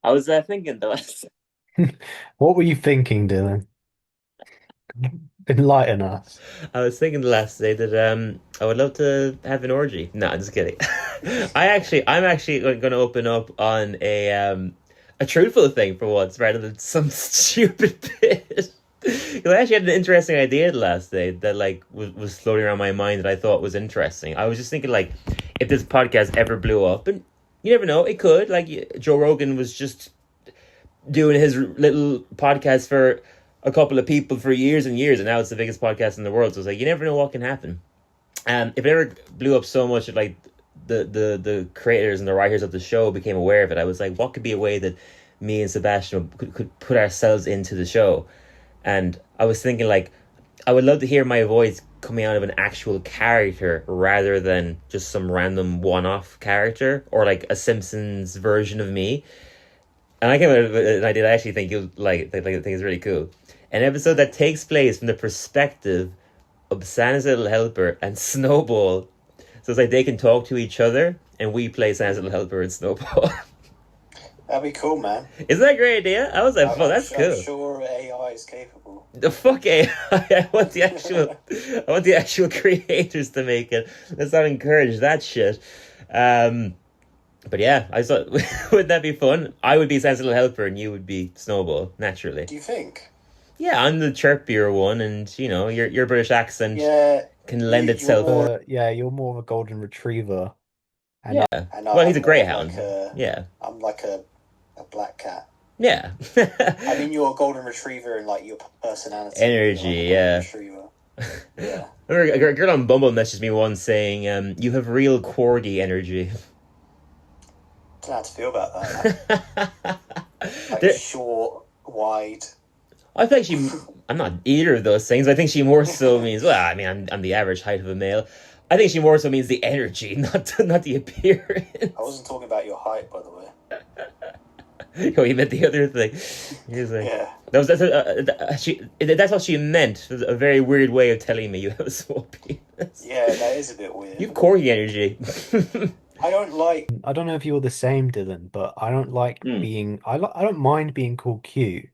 I was thinking the last. What were you thinking, Dylan? Enlighten us. I was thinking the last day that I would love to have an orgy. No, I'm just kidding. I'm actually going to open up on a truthful thing for once, rather than some stupid bit. Because I actually had an interesting idea the last day that like was floating around my mind that I thought was interesting. I was just thinking like, if this podcast ever blew up, and you never know, it could. Like Joe Rogan was just doing his little podcast for a couple of people for years and years, and now it's the biggest podcast in the world. So it's like you never know what can happen. If it ever blew up so much that like the creators and the writers of the show became aware of it, I was like, what could be a way that me and Sebastian could put ourselves into the show? And I was thinking like, I would love to hear my voice coming out of an actual character rather than just some random one-off character or like a Simpsons version of me. And I came up with an idea that I actually think you'll like. I think it's really cool. An episode that takes place from the perspective of Santa's Little Helper and Snowball. So it's like they can talk to each other, and we play Santa's Little Helper and Snowball. That'd be cool, man. Isn't that a great idea? I was like, I'm, oh, I'm, that's su- I'm cool. sure AI is capable. The fuck AI. I want the actual, I want the actual creators to make it. Let's not encourage that shit. Um, but yeah, I thought, would that be fun? I would be Santa's Little Helper, and you would be Snowball, naturally. Do you think? Yeah, I'm the chirpier one, and your British accent Yeah, can lend you're itself. more, Yeah, you're more of a golden retriever, and Yeah. and Well, he's a I'm more of greyhound. Yeah. I'm like a black cat. Yeah. I mean, you're a golden retriever in like your personality. You're like Energy. a golden Yeah. retriever. Yeah. Remember, a girl on Bumble messaged me once saying, "You have real corgi energy." Don't know how to feel about that. Like There- short, wide. I think she. I'm not either of those things. I think she more so means. Well, I mean, I'm the average height of a male. I think she more so means the energy, not the appearance. I wasn't talking about your height, by the way. Oh, you meant the other thing. He was like, Yeah. that's what she meant. It was a very weird way of telling me you have a small penis. Yeah, that is a bit weird. You have corgi energy. I don't like. I don't know if you're the same, Dylan, but I don't like Mm, being. I don't mind being called cute.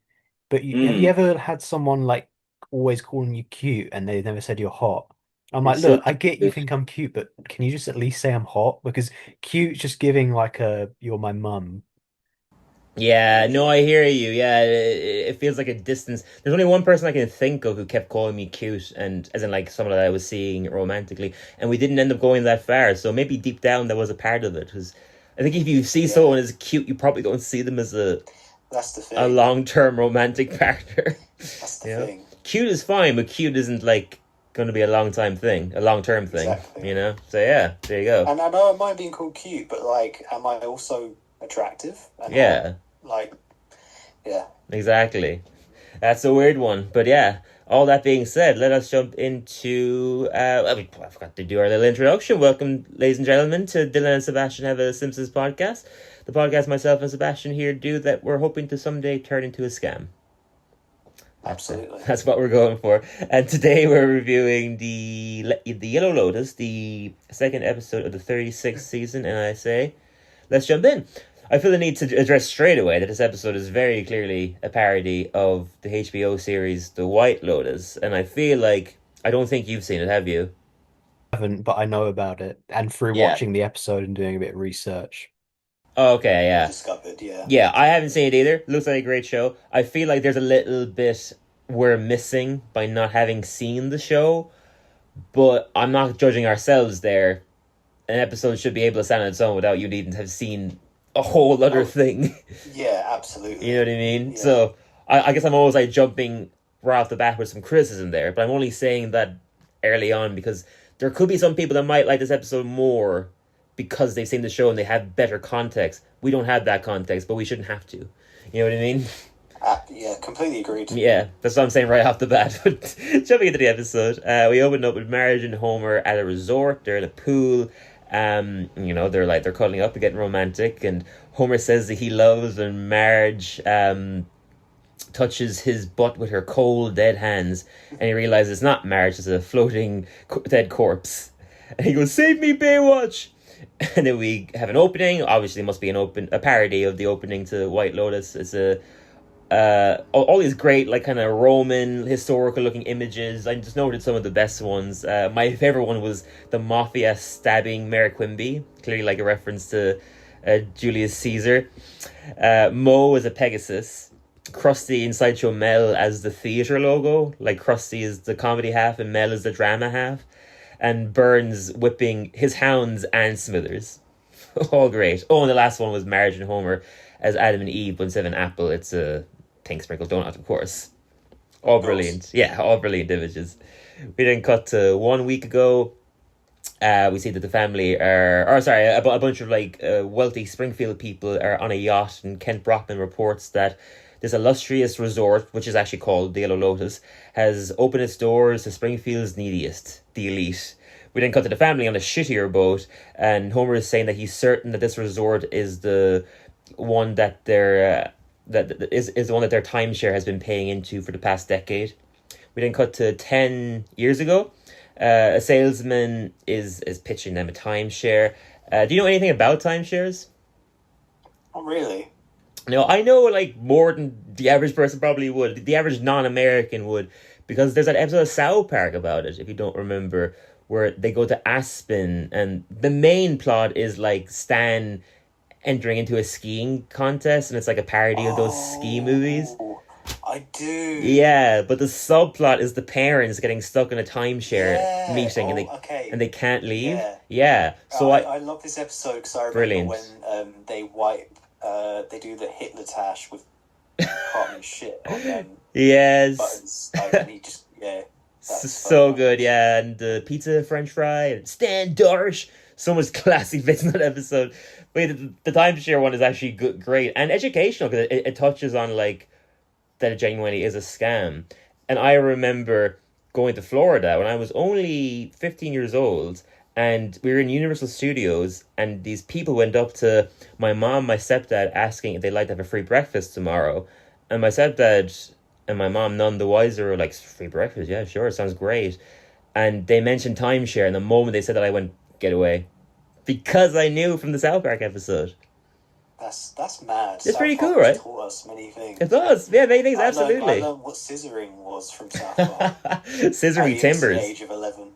But have you mm. ever had someone like always calling you cute and they never said you're hot? I'm like, It's so look, I get you think I'm cute, but can you just at least say I'm hot? Because cute just giving like a you're my mum. Yeah, no, I hear you. Yeah, it feels like a distance. There's only one person I can think of who kept calling me cute, and as in like someone that I was seeing romantically, and we didn't end up going that far. So maybe deep down that was a part of it. Because I think if you see Yeah, someone as cute, you probably don't see them as that's the a thing. long term romantic partner. That's the You know, thing. cute is fine, but cute isn't like going to be a long term thing. Exactly. You know. So yeah, there you go. And I know I mind being called cute, but like, am I also attractive and hot? Yeah, Like, yeah, exactly. That's a weird one, but yeah. All that being said, let us jump into. I forgot to do our little introduction. Welcome, ladies and gentlemen, to Dillon and Sebastian Have a Simpsons podcast. The podcast myself and Sebastian here do that we're hoping to someday turn into a scam. absolutely. That's what we're going for. And today we're reviewing the Yellow Lotus, the second episode of the 36th season, and I say, let's jump in. I feel the need to address straight away that this episode is very clearly a parody of the HBO series The White Lotus, and I feel like I don't think you've seen it, have you? Haven't, but I know about it. And through Yeah. watching the episode and doing a bit of research. Oh, okay, You yeah. discovered, yeah. Yeah, I haven't seen it either. Looks like a great show. I feel like there's a little bit we're missing by not having seen the show, but I'm not judging ourselves there. An episode should be able to stand on its own without you needing to have seen a whole other Oh, thing. yeah, You know absolutely. what I mean? Yeah, So I guess I'm always like jumping right off the bat with some criticism there, but I'm only saying that early on because there could be some people that might like this episode more because they've seen the show and they have better context. We don't have that context, but we shouldn't have to. You know what I mean? yeah, completely agreed. Yeah, that's what I'm saying right off the bat. But jumping into the episode, we opened up with Marge and Homer at a resort. They're in a pool. They're cuddling up and getting romantic, and Homer says that he loves when Marge touches his butt with her cold, dead hands, and he realizes it's not Marge, it's a floating dead corpse. And he goes, "Save me, Baywatch!" And then we have an opening. Obviously, it must be a parody of the opening to White Lotus. It's all these great like kind of Roman historical looking images. I just noted some of the best ones. My favorite one was the mafia stabbing Mayor Quimby, clearly like a reference to Julius Caesar. Mo as a Pegasus, Krusty and Sideshow Mel as the theater logo, like Krusty is the comedy half and Mel is the drama half, and Burns whipping his hounds and Smithers. All great. Oh, and the last one was Marge and Homer as Adam and Eve, but instead of an apple, it's a pink sprinkled donut, of course. All brilliant. Yeah, all brilliant images. We then cut to 1 week ago. We see that the family a bunch of like wealthy Springfield people are on a yacht, and Kent Brockman reports that this illustrious resort, which is actually called the Yellow Lotus, has opened its doors to Springfield's neediest, the elite. We then cut to the family on a shittier boat, and Homer is saying that he's certain that this resort is the one that their is the one that their timeshare has been paying into for the past decade. We then cut to 10 years ago. A salesman is pitching them a timeshare. Do you know anything about timeshares? Not really. No, I know like more than the average person probably would. The average non-American would, because there's an episode of South Park about it, if you don't remember, where they go to Aspen, and the main plot is like Stan entering into a skiing contest, and it's like a parody of those ski movies. I do. Yeah, but the subplot is the parents getting stuck in a timeshare meeting, and they can't leave. Yeah. So I love this episode because I remember brilliant. when they do the Hitler tash with Cartman shit on them. Yes. Buttons, and he just so good, yeah, and the pizza, French fry, and Stan Darsh. So much classic bits in that episode. But the timeshare one is actually great and educational, because it touches on like that it genuinely is a scam. And I remember going to Florida when I was only 15 years old, and we were in Universal Studios, and these people went up to my mom, my stepdad, asking if they'd like to have a free breakfast tomorrow. And my stepdad and my mom, none the wiser, were like, free breakfast? Yeah, sure, sounds great. And they mentioned timeshare, and the moment they said that, I went, get away. Because I knew from the South Park episode. That's mad. It's pretty cool, right? Taught us many things. It does. Yeah, many things, absolutely. I learned what scissoring was from South Park. Scissoring timbers. At the age of 11.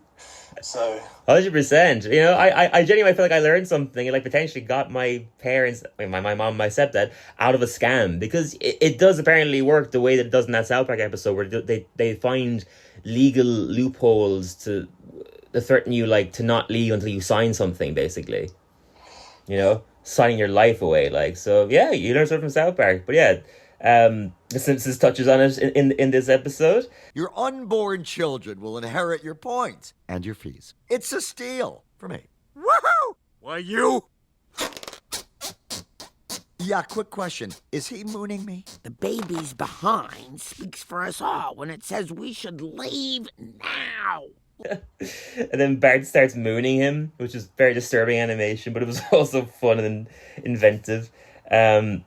So 100%. You know, I genuinely feel like I learned something, and like potentially got my parents, my mom, my stepdad, out of a scam, because it does apparently work the way that it does in that South Park episode, where they find legal loopholes to threaten you, like to not leave until you sign something, basically. You know, signing your life away, like. So yeah, you learn something from South Park. But yeah, The Simpsons touches on it in this episode. Your unborn children will inherit your points and your fees. It's a steal for me. Woohoo! Why, you? Yeah, quick question. Is he mooning me? The baby's behind speaks for us all when it says we should leave now. And then Bart starts mooning him, which is very disturbing animation, but it was also fun and inventive. And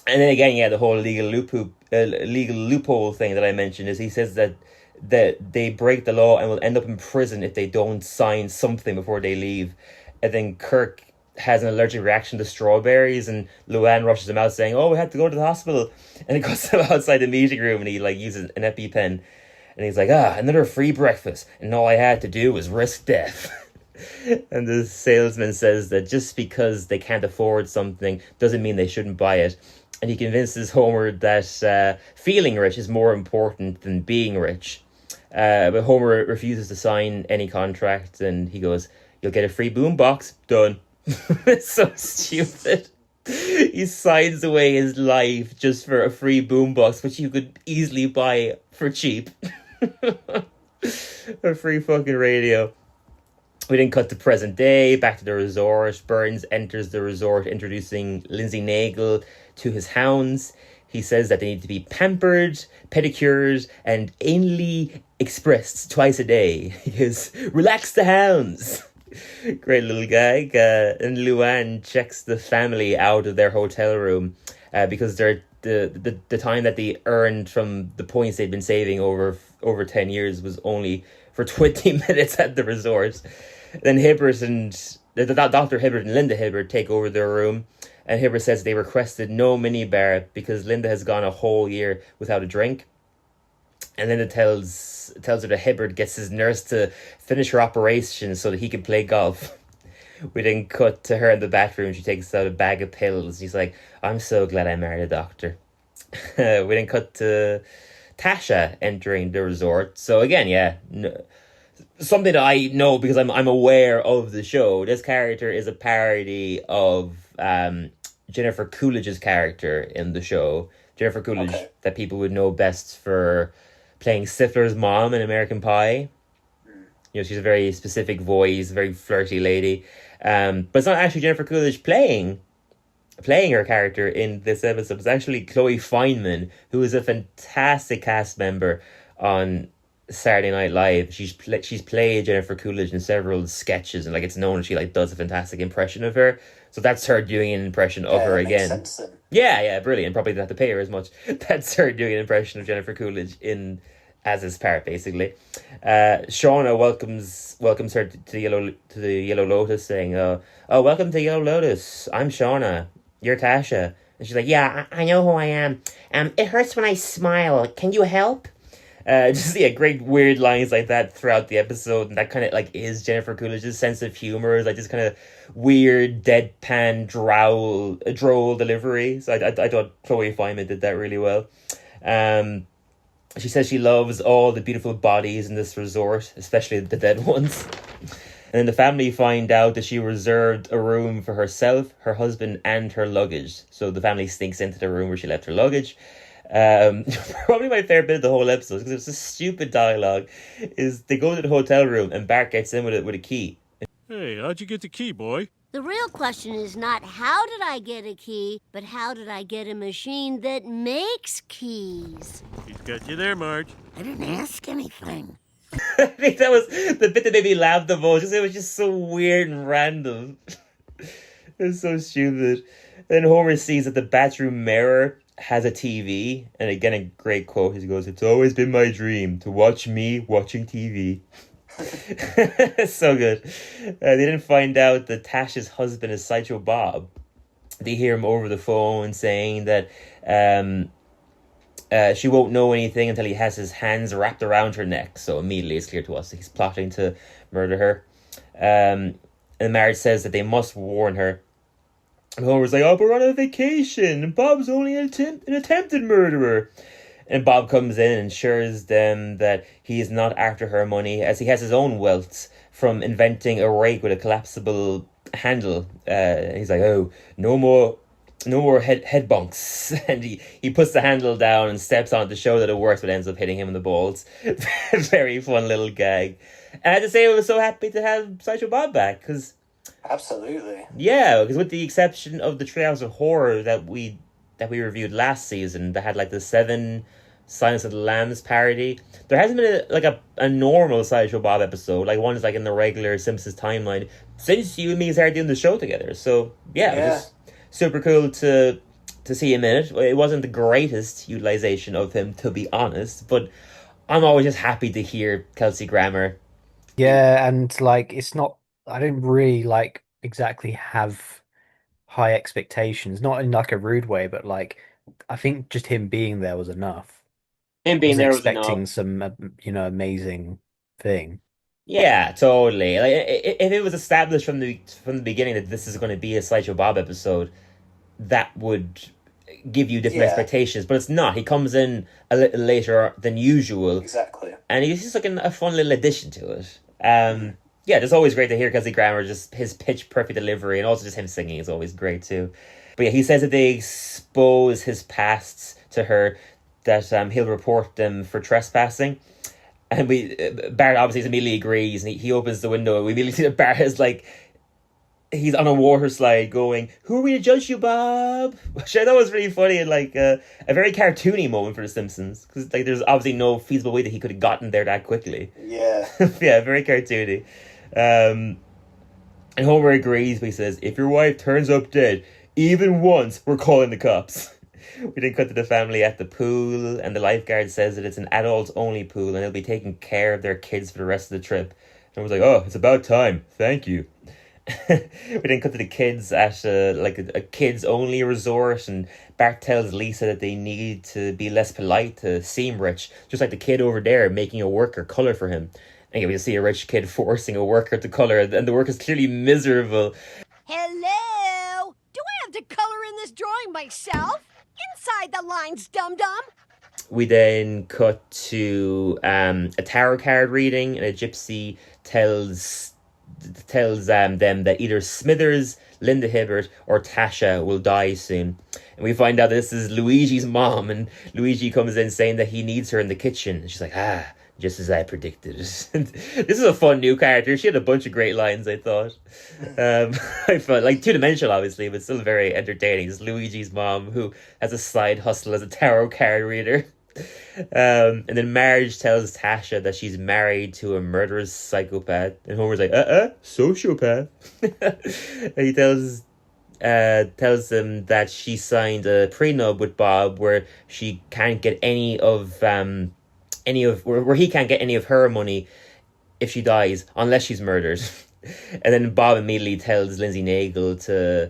then again, yeah, the whole legal loophole thing that I mentioned is he says that they break the law and will end up in prison if they don't sign something before they leave. And then Kirk has an allergic reaction to strawberries, and Luann rushes him out saying, "Oh, we have to go to the hospital." And he goes to outside the meeting room, and he like uses an EpiPen, and he's like, another free breakfast, and all I had to do was risk death. And the salesman says that just because they can't afford something doesn't mean they shouldn't buy it. And he convinces Homer that feeling rich is more important than being rich. But Homer refuses to sign any contract, and he goes, "You'll get a free boombox." Done. It's so stupid. He signs away his life just for a free boombox, which you could easily buy for cheap. A free fucking radio. We then cut to present day, back to the resort. Burns enters the resort, introducing Lindsay Naegle to his hounds. He says that they need to be pampered, pedicured, and anally expressed twice a day. He goes, "Relax the hounds." Great little gag. And Luann checks the family out of their hotel room because they're the time that they earned from the points they'd been saving over 10 years was only for 20 minutes at the resort. Then Hibbert and Dr. Hibbert and Linda Hibbert take over their room, and Hibbert says they requested no minibar because Linda has gone a whole year without a drink. And Linda tells her that Hibbert gets his nurse to finish her operation so that he can play golf. We then cut to her in the bathroom. She takes out a bag of pills. She's like, I'm so glad I married a doctor. We then cut to Tasha entering the resort. So again, yeah, something that I know because I'm aware of the show. This character is a parody of Jennifer Coolidge's character in the show. Jennifer Coolidge, that people would know best for playing Stifler's mom in American Pie. You know, she's a very specific voice, very flirty lady. But it's not actually Jennifer Coolidge playing her character in this episode. It's actually Chloe Fineman, who is a fantastic cast member on Saturday Night Live. She's played Jennifer Coolidge in several sketches, and like it's known that she like does a fantastic impression of her. So that's her doing an impression of her again. Makes sense. Yeah, brilliant. Probably didn't have to pay her as much. That's her doing an impression of Jennifer Coolidge as his part, basically. Shauna welcomes her to the Yellow Lotus, saying, "Oh, welcome to Yellow Lotus. I'm Shauna. You're Tasha." And she's like, "Yeah, I know who I am. It hurts when I smile. Can you help?" Great weird lines like that throughout the episode, and that kind of like is Jennifer Coolidge's sense of humor, is like this kind of weird deadpan droll delivery. So I thought Chloe Fineman did that really well. She says she loves all the beautiful bodies in this resort, especially the dead ones. And then the family find out that she reserved a room for herself, her husband, and her luggage. So the family sneaks into the room where she left her luggage. Probably my favorite bit of the whole episode, because it's a stupid dialogue, is they go to the hotel room and Bart gets in with a key. Hey, how'd you get the key, boy? The real question is not how did I get a key, but how did I get a machine that makes keys? He's got you there, Marge. I didn't ask anything. I think that was the bit that made me laugh the most. It was just so weird and random. It was so stupid. Then Homer sees that the bathroom mirror has a TV, and again a great quote. He goes, "It's always been my dream to watch me watching TV." So good. They didn't find out that Tash's husband is Sideshow Bob. They hear him over the phone saying that she won't know anything until he has his hands wrapped around her neck. So immediately it's clear to us that he's plotting to murder her. And Marge says that they must warn her. And Homer's like, "Oh, but we're on a vacation, and Bob's only an attempted murderer." And Bob comes in and assures them that he is not after her money, as he has his own wealth from inventing a rake with a collapsible handle. He's like, "Oh, no more head bunks." And he puts the handle down and steps on it to show that it works, but ends up hitting him in the balls. Very fun little gag. And I had to say I was so happy to have Sideshow Bob back, because... Absolutely. Yeah, because with the exception of the Treehouse of Horror that we reviewed last season, that had like the 7 Silence of the Lambs parody, there hasn't been a normal Sideshow Bob episode, like one is like in the regular Simpsons timeline, since you and me started doing the show together. So yeah. It was super cool to see him in it. It wasn't the greatest utilization of him, to be honest, but I'm always just happy to hear Kelsey Grammer. Yeah, and like it's not, I didn't really like exactly have high expectations, not in like a rude way, but like I think just him being there was enough. Him being there was expecting enough. some amazing thing. Yeah, totally. Like if it was established from the beginning that this is going to be a Sideshow Bob episode, that would give you different expectations. But it's not. He comes in a little later than usual. Exactly. And he's just like a fun little addition to it. Yeah, it's always great to hear Kelsey Grammer, just his pitch perfect delivery, and also just him singing is always great too. But yeah, he says that they expose his past to her, that he'll report them for trespassing. And Bart obviously immediately agrees, and he opens the window, and we immediately see that Bart is like, he's on a water slide going, "Who are we to judge you, Bob?" Which I thought was really funny, and like a very cartoony moment for The Simpsons, because like there's obviously no feasible way that he could have gotten there that quickly. Yeah. Yeah, very cartoony. And Homer agrees, but he says, "If your wife turns up dead, even once, we're calling the cops." We then cut to the family at the pool, and the lifeguard says that it's an adults-only pool, and they'll be taking care of their kids for the rest of the trip. And I was like, "Oh, it's about time. Thank you." We then cut to the kids at a kids only resort, and Bart tells Lisa that they need to be less polite to seem rich, just like the kid over there making a worker color for him. And we see a rich kid forcing a worker to color, and the worker's clearly miserable. Hello? Do I have to color in this drawing myself? Inside the lines, dum-dum. We then cut to a tarot card reading, and a gypsy tells them that either Smithers, Linda Hibbert, or Tasha will die soon. And we find out this is Luigi's mom, and Luigi comes in saying that he needs her in the kitchen. And she's like, just as I predicted. This is a fun new character. She had a bunch of great lines, I thought. I felt like two-dimensional, obviously, but still very entertaining. It's Luigi's mom, who has a side hustle as a tarot card reader. And then Marge tells Tasha that she's married to a murderous psychopath. And Homer's like, sociopath. And he tells them that she signed a prenup with Bob where she can't get where he can't get any of her money if she dies, unless she's murdered. And then Bob immediately tells Lindsay Naegle to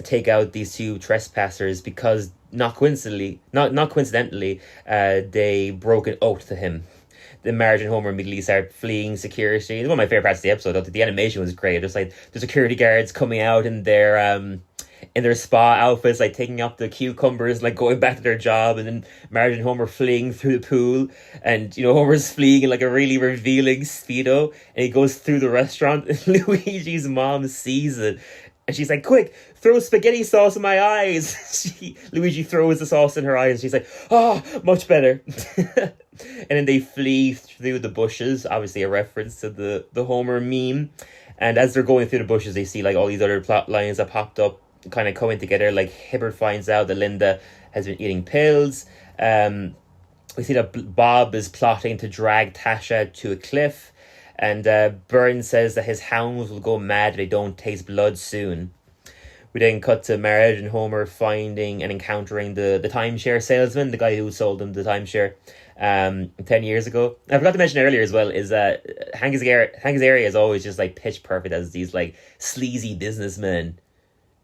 take out these two trespassers because not coincidentally, they broke an oath to him. Then Marge and Homer immediately start fleeing security. It's one of my favorite parts of the episode. The animation was great. There's like the security guards coming out in their spa outfits, like taking up the cucumbers, like going back to their job, and then Marge and Homer fleeing through the pool, and Homer's fleeing in like a really revealing Speedo, and he goes through the restaurant, and Luigi's mom sees it, and she's like, "Quick, throw spaghetti sauce in my eyes." Luigi throws the sauce in her eyes, and she's like, "Oh, much better." And then they flee through the bushes, obviously a reference to the Homer meme. And as they're going through the bushes, they see like all these other plot lines that popped up kind of coming together. Like Hibbert finds out that Linda has been eating pills. We see that Bob is plotting to drag Tasha to a cliff. And Burns says that his hounds will go mad if they don't taste blood soon. We then cut to Marge and Homer finding and encountering the timeshare salesman, the guy who sold them the timeshare 10 years ago. I forgot to mention earlier as well is that Hank's area is always just like pitch perfect as these like sleazy businessmen.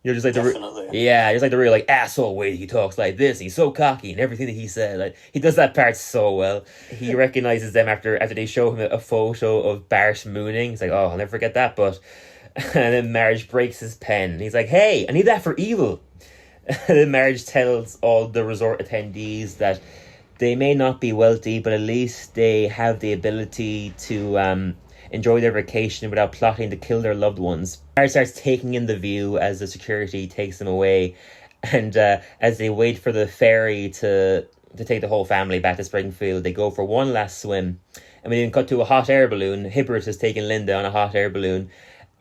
Just like just like the real like asshole way he talks like this. He's so cocky and everything that he said. Like he does that part so well. He recognizes them after they show him a photo of Bart mooning. He's like, "Oh, I'll never forget that." But and then Marge breaks his pen. He's like, "Hey, I need that for evil." And then Marge tells all the resort attendees that they may not be wealthy, but at least they have the ability to enjoy their vacation without plotting to kill their loved ones. Marge starts taking in the view as the security takes them away, and as they wait for the ferry to take the whole family back to Springfield, they go for one last swim. And we then cut to a hot air balloon. Hibbert has taken Linda on a hot air balloon,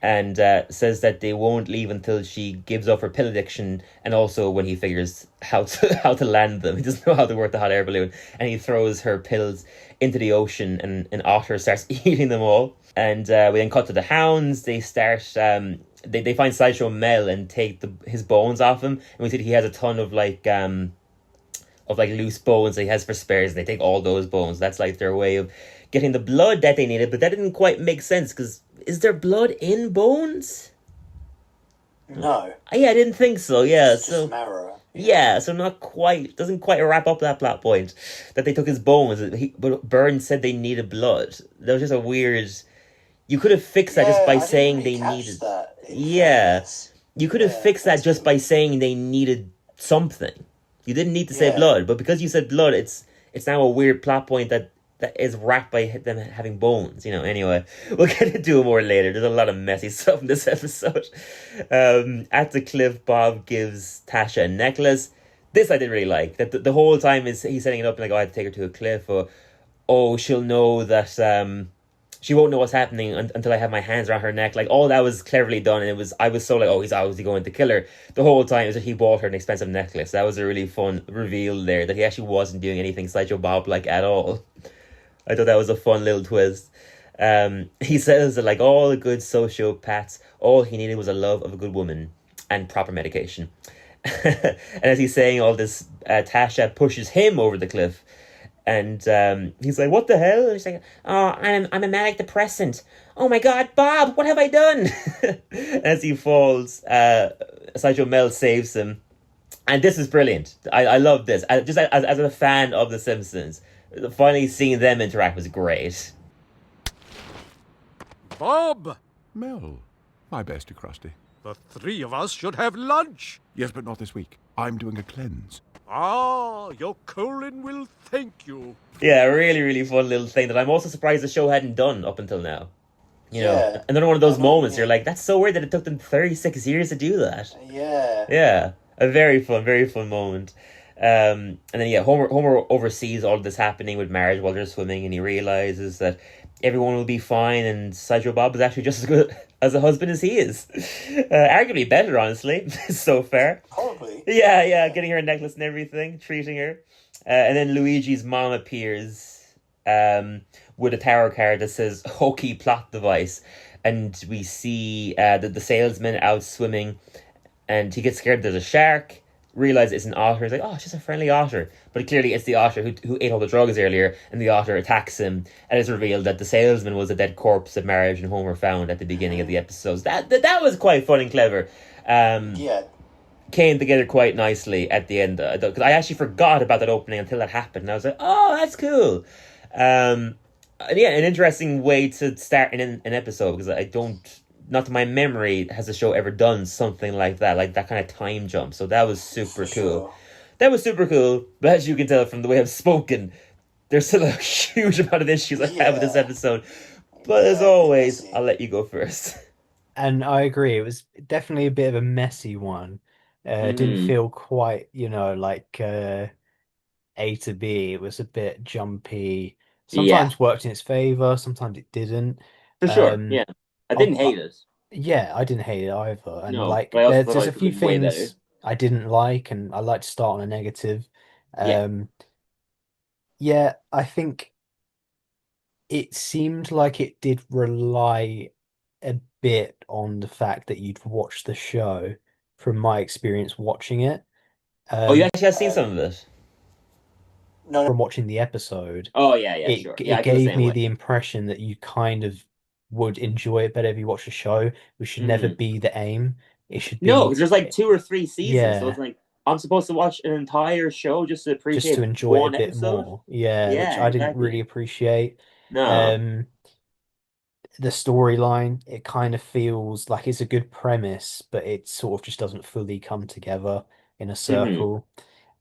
and says that they won't leave until she gives up her pill addiction, and also when he figures how to land them. He doesn't know how to work the hot air balloon, and he throws her pills into the ocean, and an otter starts eating them all. And we then cut to the hounds. They start they find Sideshow Mel and take his bones off him, and we see that he has a ton of like loose bones that he has for spares, and they take all those bones. That's like their way of getting the blood that they needed, but that didn't quite make sense because is there blood in bones? No. Yeah, I didn't think so. Yeah, It's just marrow. Yeah, so doesn't quite wrap up that plot point that they took his bones. But Burns said they needed blood. That was just a weird. You could have fixed that just by saying they needed. Yeah, you could have fixed that just by saying they needed something. You didn't need to say blood, but because you said blood, it's now a weird plot point that is wrapped by them having bones. Anyway, we'll get into it more later. There's a lot of messy stuff in this episode. At the cliff, Bob gives Tasha a necklace. This I didn't really like. That the whole time he's setting it up like, "Oh, I have to take her to a cliff," or "Oh, she'll know that she won't know what's happening until I have my hands around her neck." Like all that was cleverly done, and I was so like, "Oh, he's obviously going to kill her." The whole time is that he bought her an expensive necklace. That was a really fun reveal there, that he actually wasn't doing anything Sideshow Bob like at all. I thought that was a fun little twist. He says that like all the good sociopaths, all he needed was a love of a good woman and proper medication. And as he's saying all this, Tasha pushes him over the cliff. And he's like, "What the hell?" And he's like, "Oh, I'm a manic depressant. Oh my God, Bob, what have I done?" As he falls, Sideshow Mel saves him, and this is brilliant. I love this. Just as a fan of The Simpsons, finally seeing them interact was great. Bob, Mel, my bestie Krusty. the three of us should have lunch. Yes, but not this week. I'm doing a cleanse. Ah, your colon will thank you. Yeah, a really, really fun little thing that I'm also surprised the show hadn't done up until now. You know, Yeah. another one of those I mean, moments yeah. you're like, that's so weird that it took them 36 years to do that. Yeah. Yeah, a very fun moment. And then yeah, Homer oversees all of this happening with Marge while they're swimming, and he realizes that everyone will be fine, and Sideshow Bob is actually just as good as a husband as he is. Arguably better, honestly, so far. Probably. Yeah, getting her a necklace and everything, treating her. And then Luigi's mom appears with a tarot card that says "Hokey plot device," and we see the salesman out swimming, and he gets scared there's a shark. Realize it's an otter. He's like, "Oh, it's just a friendly otter," but clearly it's the otter who ate all the drugs earlier, and the otter attacks him. And it's revealed that the salesman was a dead corpse that Marge and Homer found at the beginning of the episodes. That was quite fun and clever. Yeah. Came together quite nicely at the end, because I actually forgot about that opening until that happened, and I was like, "Oh, that's cool." And yeah, an interesting way to start an episode, because I don't, not to my memory, has the show ever done something like that kind of time jump. So that was super cool. Sure. That was super cool. But as you can tell from the way I've spoken, there's still a huge amount of issues I have with this episode. But as always, I'll let you go first. And I agree, it was definitely a bit of a messy one. It didn't feel quite, like A to B. It was a bit jumpy. Sometimes worked in its favor, sometimes it didn't. For sure, Um, yeah. I I'll- didn't hate it. Yeah, I didn't hate it either. And No, like but I also there's thought a it few was way better. things I didn't like, and I like to start on a negative. Yeah. Yeah, I think it seemed like it did rely a bit on the fact that you'd watched the show from my experience watching it. Oh, you actually have seen some of it? No, From watching the episode, Oh, yeah, sure. Yeah, I it feel the gave same me way. the impression that you kind of would enjoy it better if you watch the show, which should never be the aim. It should No, be because there's like 2 or 3 seasons, so Yeah. it's like I'm supposed to watch an entire show just to just appreciate to enjoy it one a bit episode. more. Yeah, which Yeah, I didn't exactly. really appreciate. No. The storyline, it kind of feels like it's a good premise, but it sort of just doesn't fully come together in a circle.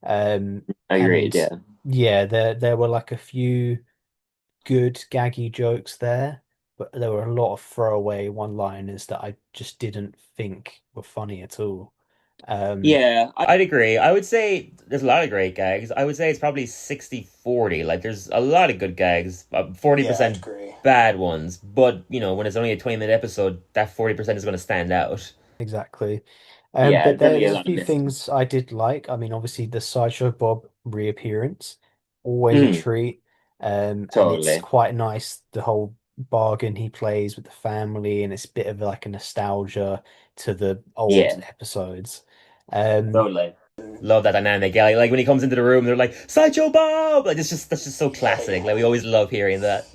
Agreed, And yeah, there were like a few good gaggy jokes there, but there were a lot of throwaway one-liners that I just didn't think were funny at all. Yeah, I'd agree. I would say there's a lot of great gags. I would say it's probably 60-40. Like, there's a lot of good gags, 40% agree. bad ones. But, when it's only a 20-minute episode, that 40% is going to stand out. Exactly. Yeah, But definitely a there's a lot of few missed. things I did like. I mean, obviously the Sideshow Bob reappearance, always a treat. And it's Totally. quite nice, the whole bargain he plays with the family, and it's a bit of like a nostalgia to the old Yeah. episodes. Um, Totally. Love that dynamic. Yeah, like when he comes into the room, they're like, "Sideshow Bob!" Like, that's just so classic. Like, we always love hearing that.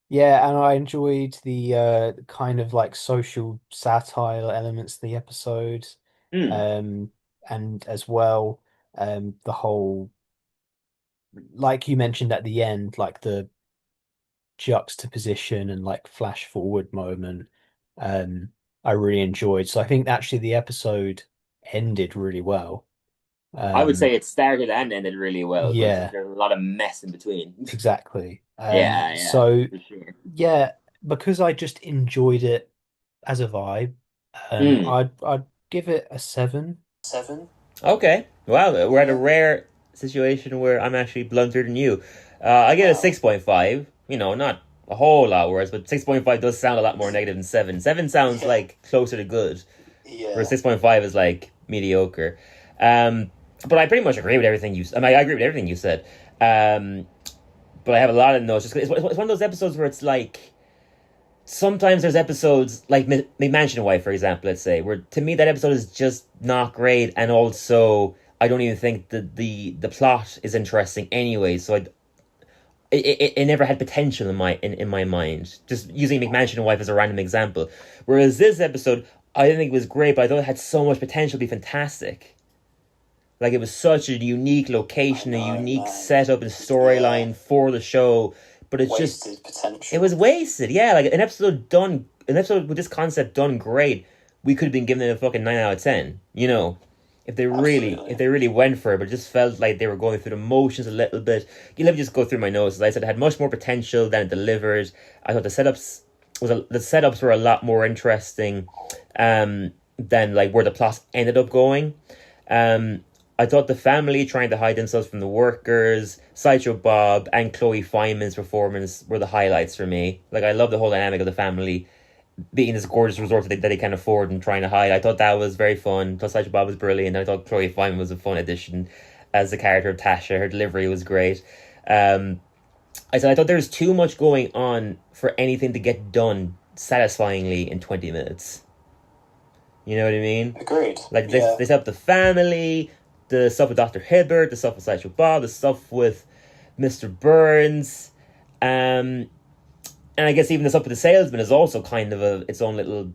Yeah, and I enjoyed the kind of like social satire elements of the episode. And as well, the whole, like you mentioned at the end, like the juxtaposition and like flash forward moment, I really enjoyed. So I think actually the episode ended really well. I would say it started and ended really well, but Yeah. there's a lot of mess in between. Exactly. Yeah, So for sure. yeah, because I just enjoyed it as a vibe, I'd give it a 7. 7? Okay. Wow, we're at a rare situation where I'm actually blunter than you. I get a 6.5. Not a whole lot worse, but 6.5 does sound a lot more negative than 7. 7 sounds like closer to good, Yeah. where 6.5 is like mediocre. But I pretty much agree with everything you. I agree with everything you said. But I have a lot of notes. Just 'cause it's one of those episodes where it's like, sometimes there's episodes like McMansion Wife, for example. Let's say, where to me that episode is just not great, and also I don't even think the plot is interesting anyway. So it never had potential in my mind. Just using McMansion and wife as a random example. Whereas this episode, I didn't think it was great, but I thought it had so much potential to be fantastic. Like, it was such a unique location, a unique setup and storyline for the show, but it's wasted potential. It was wasted, yeah. Like, an episode with this concept done great, we could have been given it a fucking 9 out of 10, you know? If they really went for it, but it just felt like they were going through the motions a little bit. Let me just go through my notes. As I said, it had much more potential than it delivered. I thought the setups were a lot more interesting than like where the plot ended up going. I thought the family trying to hide themselves from the workers, Sideshow Bob, and Chloe Fineman's performance were the highlights for me. Like, I love the whole dynamic of the family being this gorgeous resort that they can't afford and trying to hide. I thought that was very fun. I thought Sideshow Bob was brilliant. I thought Chloe Fineman was a fun addition as the character of Tasha. Her delivery was great. I thought there was too much going on for anything to get done satisfyingly in 20 minutes. You know what I mean? Agreed. Like, they set up the family, the stuff with Dr. Hibbert, the stuff with Sideshow Bob, the stuff with Mr. Burns, and I guess even the stuff with the salesman is also kind of its own little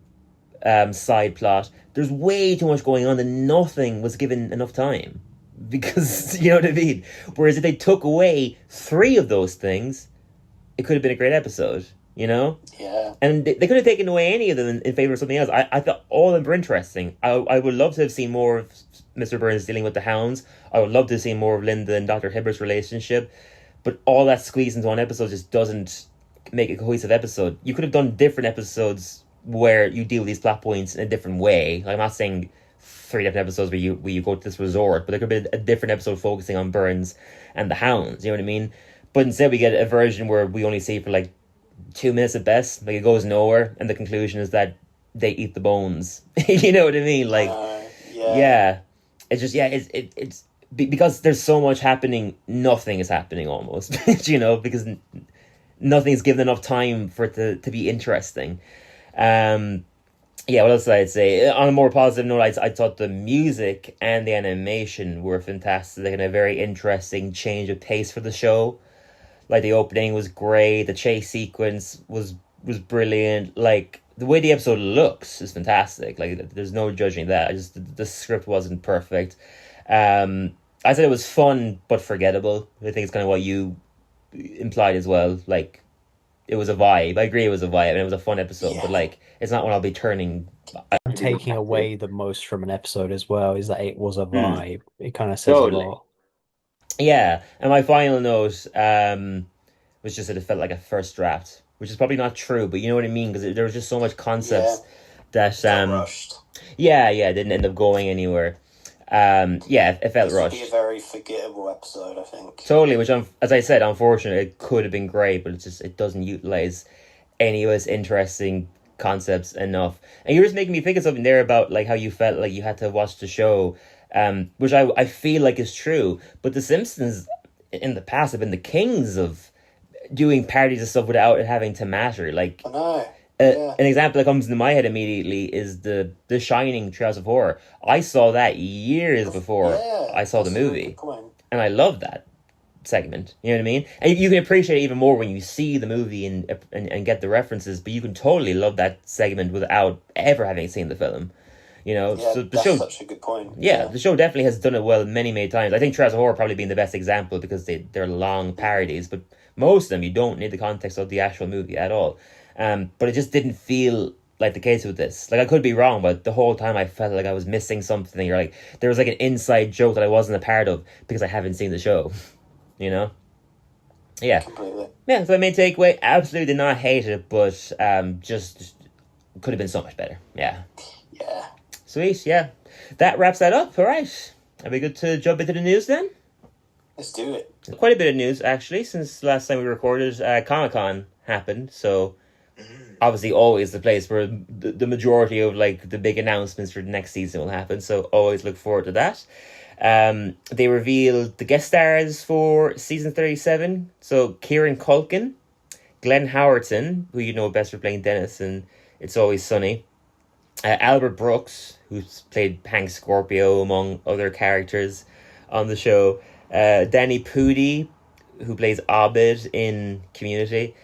side plot. There's way too much going on and nothing was given enough time. Because, you know what I mean? Whereas if they took away 3 of those things, it could have been a great episode, you know? Yeah. And they could have taken away any of them in favor of something else. I thought all of them were interesting. I would love to have seen more of Mr. Burns dealing with the hounds. I would love to have seen more of Linda and Dr. Hibbert's relationship. But all that squeezed into one episode just doesn't make a cohesive episode. You could have done different episodes where you deal with these plot points in a different way. Like, I'm not saying 3 different episodes where you go to this resort, but there could be a different episode focusing on Burns and the hounds, you know what I mean? But instead we get a version where we only see for like 2 minutes at best. Like, it goes nowhere, and the conclusion is that they eat the bones. You know what I mean? Like, yeah. It's just, it's because there's so much happening, nothing is happening almost. You know, because nothing's given enough time for it to be interesting. What else did I say? On a more positive note, I thought the music and the animation were fantastic and a very interesting change of pace for the show. Like, the opening was great, the chase sequence was brilliant. Like, the way the episode looks is fantastic. Like, there's no judging that. The script wasn't perfect. I said it was fun but forgettable. I think it's kind of what you implied as well. Like, it was a vibe. I agree it was a vibe and it was a fun episode, but like, it's not one I'll be turning. I'm taking away the most from an episode as well, is that it was a vibe. It kind of says a lot. Yeah, and my final note was just that it felt like a first draft, which is probably not true, but you know what I mean, because there was just so much concepts that rushed. It didn't end up going anywhere. It felt rushed. It would be a very forgettable episode, I think. Totally, which, as I said, unfortunately, it could have been great, but it doesn't utilize any of its interesting concepts enough. And you're just making me think of something there about like how you felt like you had to watch the show, which I feel like is true. But the Simpsons in the past have been the kings of doing parodies of stuff without it having to matter. Like, I know. An example that comes into my head immediately is the Shining Trials of Horror. I saw that years before I saw the movie, and I love that segment. You know what I mean? And you can appreciate it even more when you see the movie and get the references. But you can totally love that segment without ever having seen the film. You know, so the show. Such a good point. Yeah, the show definitely has done it well many times. I think Trials of Horror probably being the best example because they're long parodies, but most of them you don't need the context of the actual movie at all. But it just didn't feel like the case with this. Like, I could be wrong, but the whole time I felt like I was missing something. Or like there was like an inside joke that I wasn't a part of because I haven't seen the show. You know? Yeah. Completely. Yeah, so my main takeaway, absolutely did not hate it, but just could have been so much better. Yeah. Yeah. Sweet, yeah. That wraps that up. All right. Are we good to jump into the news then? Let's do it. Quite a bit of news, actually, since last time we recorded. Comic-Con happened, so obviously always the place where the majority of like the big announcements for the next season will happen, so always look forward to that. They revealed the guest stars for season 37, so Kieran Culkin, Glenn Howerton, who you know best for playing Dennis in It's Always Sunny, Albert Brooks, who's played Hank Scorpio among other characters on the show, Danny Pudi, who plays Abed in Community,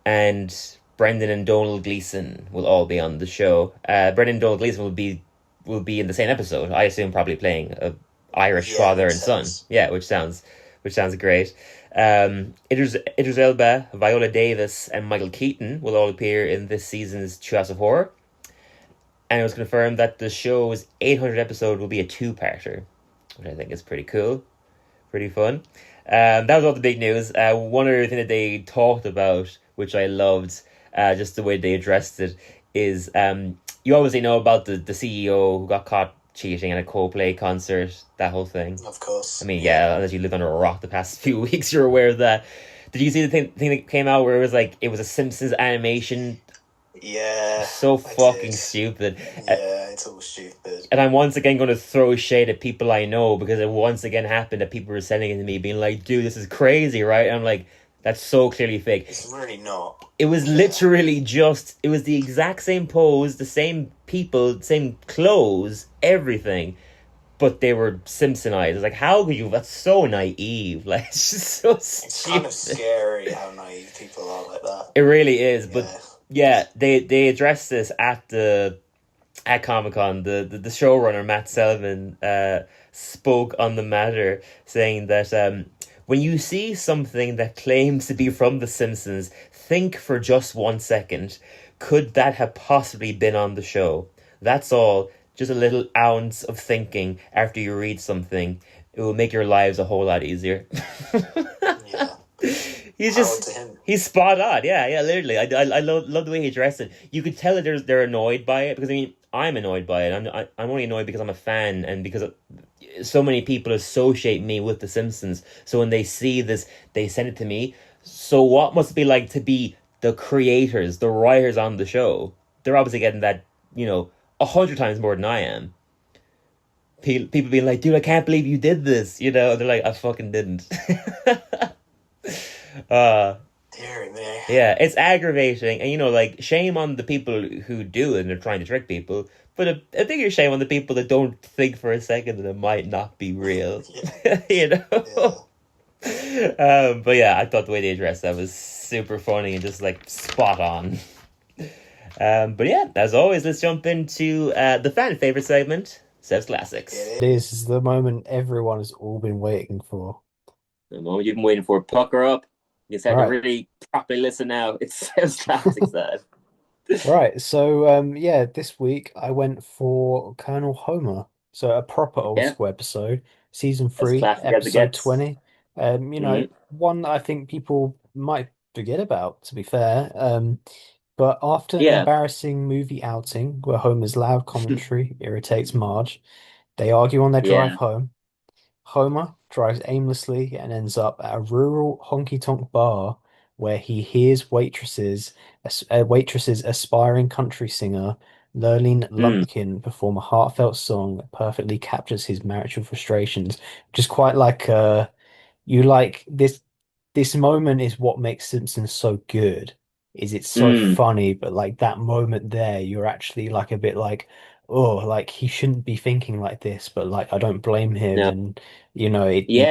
and Brendan and Donald Gleeson will all be on the show. Brendan and Donald Gleeson will be in the same episode. I assume probably playing a Irish father and son. Yeah, which sounds great. Idris Elba, Viola Davis, and Michael Keaton will all appear in this season's Treehouse of Horror. And it was confirmed that the show's 800th episode will be a two-parter, which I think is pretty cool, pretty fun. That was all the big news. One other thing that they talked about, which I loved, just the way they addressed it, is you obviously know about the CEO who got caught cheating at a Coldplay concert, that whole thing. Of course. I mean, yeah, unless you lived under a rock the past few weeks, you're aware of that. Did you see the thing that came out where it was a Simpsons animation? Yeah. So fucking stupid. Yeah, it's all stupid. And I'm once again going to throw shade at people I know, because it once again happened that people were sending it to me being like, dude, this is crazy, right? And I'm like, that's so clearly fake. It's really not. It was literally it was the exact same pose, the same people, same clothes, everything, but they were Simpsonized. It's like, how could you? That's so naive. Like, it's just so stupid. It's kind of scary how naive people are like that. It really is, but yeah, they addressed this at Comic-Con. The showrunner, Matt Selman, spoke on the matter, saying that when you see something that claims to be from The Simpsons, think for just 1 second. Could that have possibly been on the show? That's all. Just a little ounce of thinking after you read something. It will make your lives a whole lot easier. Yeah. He's spot on. Yeah, literally. I love the way he addressed it. You could tell that they're annoyed by it, because I mean, I'm annoyed by it. I'm only annoyed because I'm a fan, and because so many people associate me with The Simpsons. So when they see this, they send it to me. So what must it be like to be the creators, the writers on the show? They're obviously getting that, 100 times more than I am. People being like, dude, I can't believe you did this. They're like, I fucking didn't. Dear me. Yeah, it's aggravating, and like, shame on the people who do it and they're trying to trick people, but a bigger shame on the people that don't think for a second that it might not be real. Yeah. But yeah, I thought the way they addressed that was super funny and just like spot on. But yeah, as always, let's jump into the fan favorite segment, Seb's Classics. This is the moment everyone has all been waiting for. The moment you've been waiting for. Pucker up. You just have to really properly listen now. It's Seb's Classics, that. Right, so this week I went for Colonel Homer. So a proper old school episode, season 3, episode 20. One that I think people might forget about, to be fair. But after an embarrassing movie outing where Homer's loud commentary irritates Marge, they argue on their drive home. Homer drives aimlessly and ends up at a rural honky-tonk bar where he hears waitress's aspiring country singer Lurleen Lumpkin perform a heartfelt song that perfectly captures his marital frustrations. Just quite like you like this moment is what makes Simpsons so good. Is it's so funny, but like that moment there, you're actually like a bit like, oh, like he shouldn't be thinking like this, but like I don't blame him, and you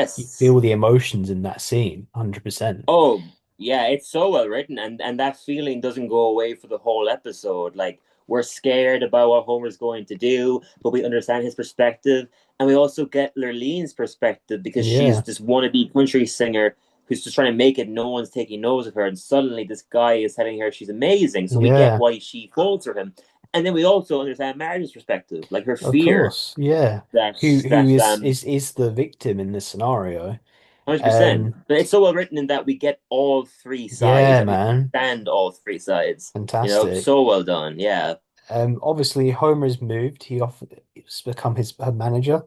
feel the emotions in that scene, 100%. Oh, yeah, it's so well written, and that feeling doesn't go away for the whole episode. Like, we're scared about what Homer's going to do, but we understand his perspective, and we also get Lurleen's perspective, because she's this wannabe country singer who's just trying to make it. No one's taking notice of her, and suddenly this guy is telling her she's amazing, so we get why she falls for him. And then we also understand Marge's perspective, like her fear. Of course, yeah. Who is the victim in this scenario. 100%. But it's so well written in that we get all three sides. Yeah, and man. we understand all three sides. Fantastic. So well done, yeah. Obviously, Homer's moved. He's become her manager,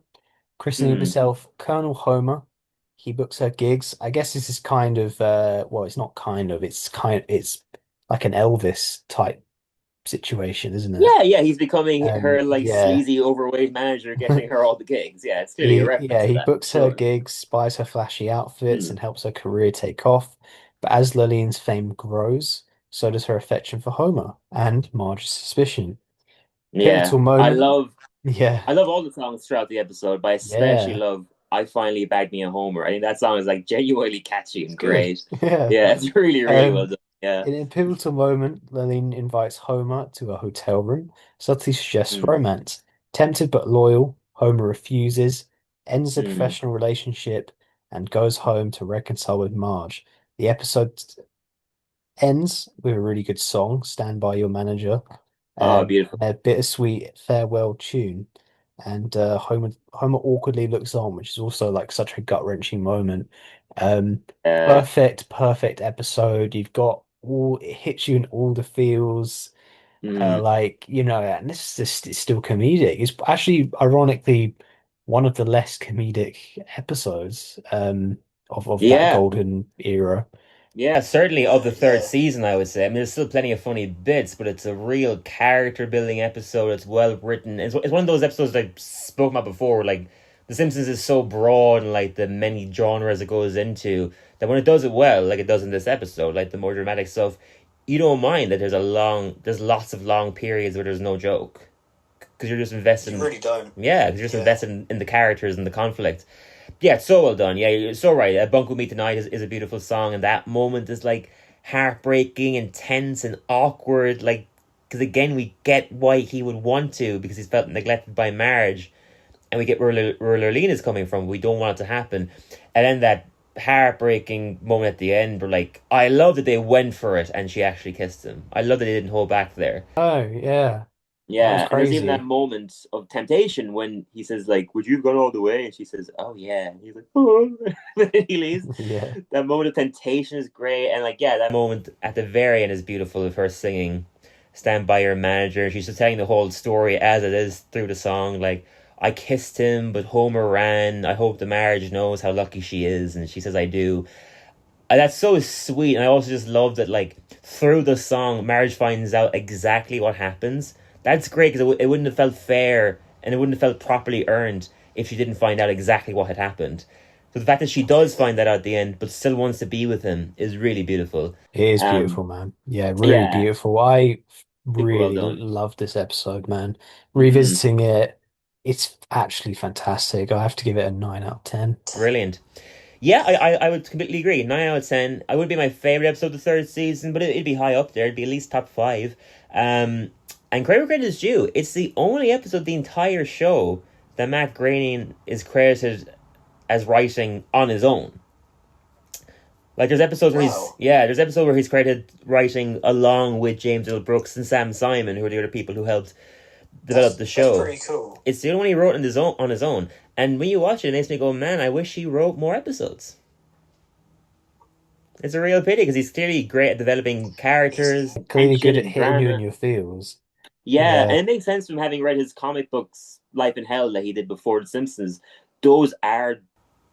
christening himself Colonel Homer. He books her gigs. I guess this is kind of it's not kind of, it's like an Elvis type situation, isn't it? Yeah, he's becoming her sleazy, overweight manager, getting her all the gigs. Yeah, it's clearly a reference to he that. books her gigs, buys her flashy outfits, and helps her career take off. But as Lurleen's fame grows, so does her affection for Homer and Marge's suspicion. Yeah, Pivotal moment. I love all the songs throughout the episode, but I especially love I Finally Bagged Me a Homer. I think that song is like genuinely catchy and Good. great. Yeah. Yeah, it's really, really well done. Yeah. In a pivotal moment, Lillian invites Homer to a hotel room, subtly suggests Mm, romance. Tempted but loyal, Homer refuses, ends the mm. professional relationship, and goes home to reconcile with Marge. The episode ends with a really good song, Stand By Your Manager, Oh, beautiful. a bittersweet farewell tune. And Homer awkwardly looks on, which is also like such a gut-wrenching moment. Um, Uh, perfect episode. You've got all it hits you in all the feels. mm. Like, and this is just it's still comedic. It's actually ironically one of the less comedic episodes of that Yeah. golden era. Yeah, certainly of the third Yeah. season, I would say. I mean, there's still plenty of funny bits, but it's a real character building episode. It's well written. It's one of those episodes that I've spoken about before. Like, The Simpsons is so broad and like the many genres it goes into that when it does it well, like it does in this episode, like the more dramatic stuff, you don't mind that there's lots of long periods where there's no joke because you're just invested. You really don't. Yeah, because you're just Yeah. invested in the characters and the conflict. Yeah, it's so well done. Yeah, you're so right. Bunk With Me Tonight is a beautiful song, and that moment is like heartbreaking and tense and awkward. Like, because again, we get why he would want to because he's felt neglected by Marge, and we get where Lurleen is coming from. We don't want it to happen. And then that heartbreaking moment at the end where, like, I love that they went for it and she actually kissed him. I love that they didn't hold back there. Oh, yeah. That was Yeah, and there's even that crazy. moment of temptation when he says, like, would you have gone all the way? And she says, oh, yeah. And he's like, oh, and then he leaves. Yeah. That moment of temptation is great. And, like, yeah, that moment at the very end is beautiful of her singing Stand By Your Manager. She's just telling the whole story as it is through the song. Like, I kissed him, but Homer ran. I hope the marriage knows how lucky she is. And she says, I do. And that's so sweet. And I also just love that, like, through the song, Marge finds out exactly what happens. That's great because it wouldn't have felt fair and it wouldn't have felt properly earned if she didn't find out exactly what had happened. So the fact that she does find that out at the end, but still wants to be with him, is really beautiful. It is Um, beautiful, man. Yeah, really yeah, beautiful. I super well really done. love this episode, man. Mm, Revisiting it, it's actually fantastic. I have to give it a 9 out of 10. brilliant. Yeah, I would completely agree. 9 out of 10. I wouldn't be my favorite episode of the third season, but it'd be high up there. It'd be at least top five. And credit where credit is due. It's the only episode of the entire show that Matt Groening is credited as writing on his own. Like Wow. there's episodes where he's credited writing along with James L. Brooks and Sam Simon, who are the other people who helped develop the show. That's pretty cool. It's the only one he wrote on his own. And when you watch it, it makes me go, man, I wish he wrote more episodes. It's a real pity because he's clearly great at developing characters, Clearly good tension, at and hitting you in drama. your feels. Yeah, and Yeah. it makes sense from having read his comic books, Life in Hell, that he did before The Simpsons. Those are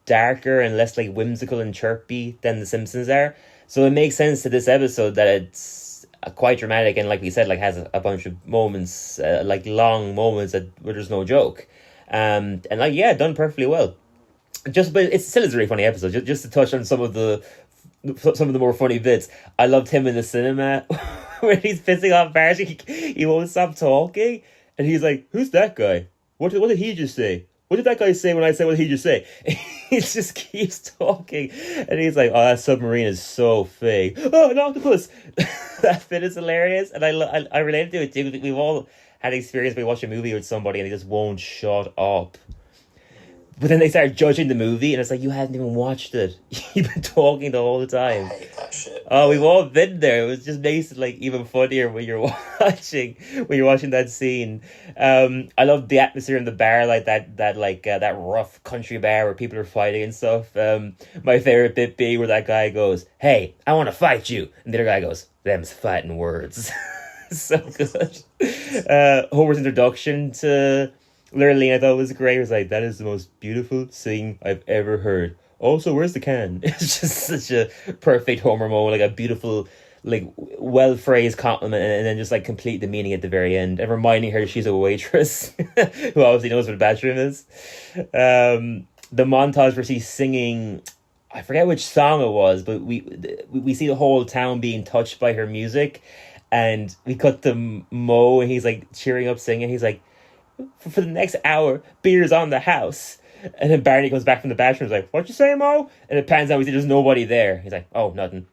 darker and less like whimsical and chirpy than The Simpsons are. So it makes sense to this episode that it's quite dramatic and, like we said, like has a bunch of moments, like long moments where there's no joke. And like yeah, done perfectly well. But it still is a really funny episode. Just to touch on some of the more funny bits. I loved him in the cinema when he's pissing off Barty. He won't stop talking, and he's like, "Who's that guy? What did he just say? What did that guy say when I said what he just say?" He just keeps talking, and he's like, "Oh, that submarine is so fake. Oh, an octopus." That bit is hilarious, and I related to it too. We've all had experience. We watch a movie with somebody, and they just won't shut up. But then they start judging the movie, and it's like, you hadn't even watched it. You've been talking the whole I time. hate that shit. Oh, we've all been there. It was just makes it like even funnier when you're watching that scene. I love the atmosphere in the bar, like that rough country bar where people are fighting and stuff. My favorite bit being where that guy goes, "Hey, I want to fight you," and the other guy goes, "Them's fighting words." So good. Homer's introduction to Literally, I thought it was great. It was like, that is the most beautiful thing I've ever heard. Also, where's the can? It's just such a perfect Homer moment, like a beautiful, like well phrased compliment, and then just like complete the meaning at the very end, and reminding her she's a waitress who obviously knows what a bathroom is. The montage where she's singing, I forget which song it was, but we see the whole town being touched by her music, and we cut to Mo, and he's like cheering up, singing. He's like, for the next hour, beer's on the house. And then Barney comes back from the bathroom, he's like, "What you say, Mo?" And it pans out, we see there's nobody there. He's like, "Oh, nothing."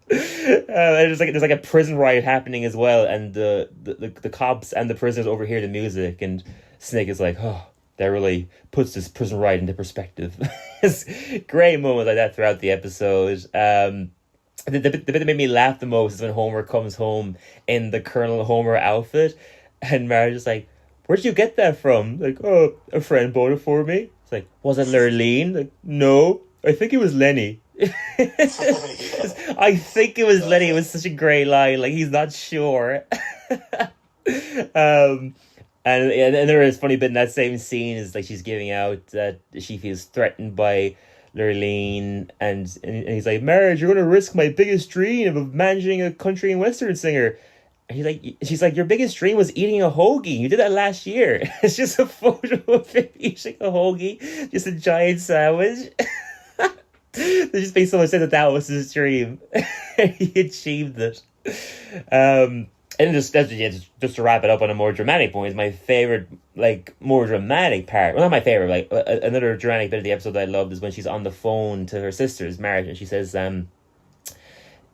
There's like a prison riot happening as well, and the cops and the prisoners overhear the music, and Snake is like, "Oh, that really puts this prison riot into perspective." It's great moments like that throughout the episode. The bit that made me laugh the most is when Homer comes home in the Colonel Homer outfit, and Marge's just like, "Where'd you get that from?" Like, "Oh, a friend bought it for me." It's like, "Was it Lurleen?" Like, "No, I think it was Lenny." I think it was Lenny. It was such a great line. Like, he's not sure. And there is a funny bit in that same scene is like she's giving out that she feels threatened by Lurleen, and he's like, "Marge, you're going to risk my biggest dream of managing a country and western singer." And she's like, "Your biggest dream was eating a hoagie. You did that last year." It's just a photo of him eating a hoagie, just a giant sandwich. It just makes so much sense that was his dream. He achieved it. And just to wrap it up on a more dramatic point, my favorite, like, more dramatic part. Well, not my favorite. Like, another dramatic bit of the episode that I loved is when she's on the phone to her sisters, Marge, and she says,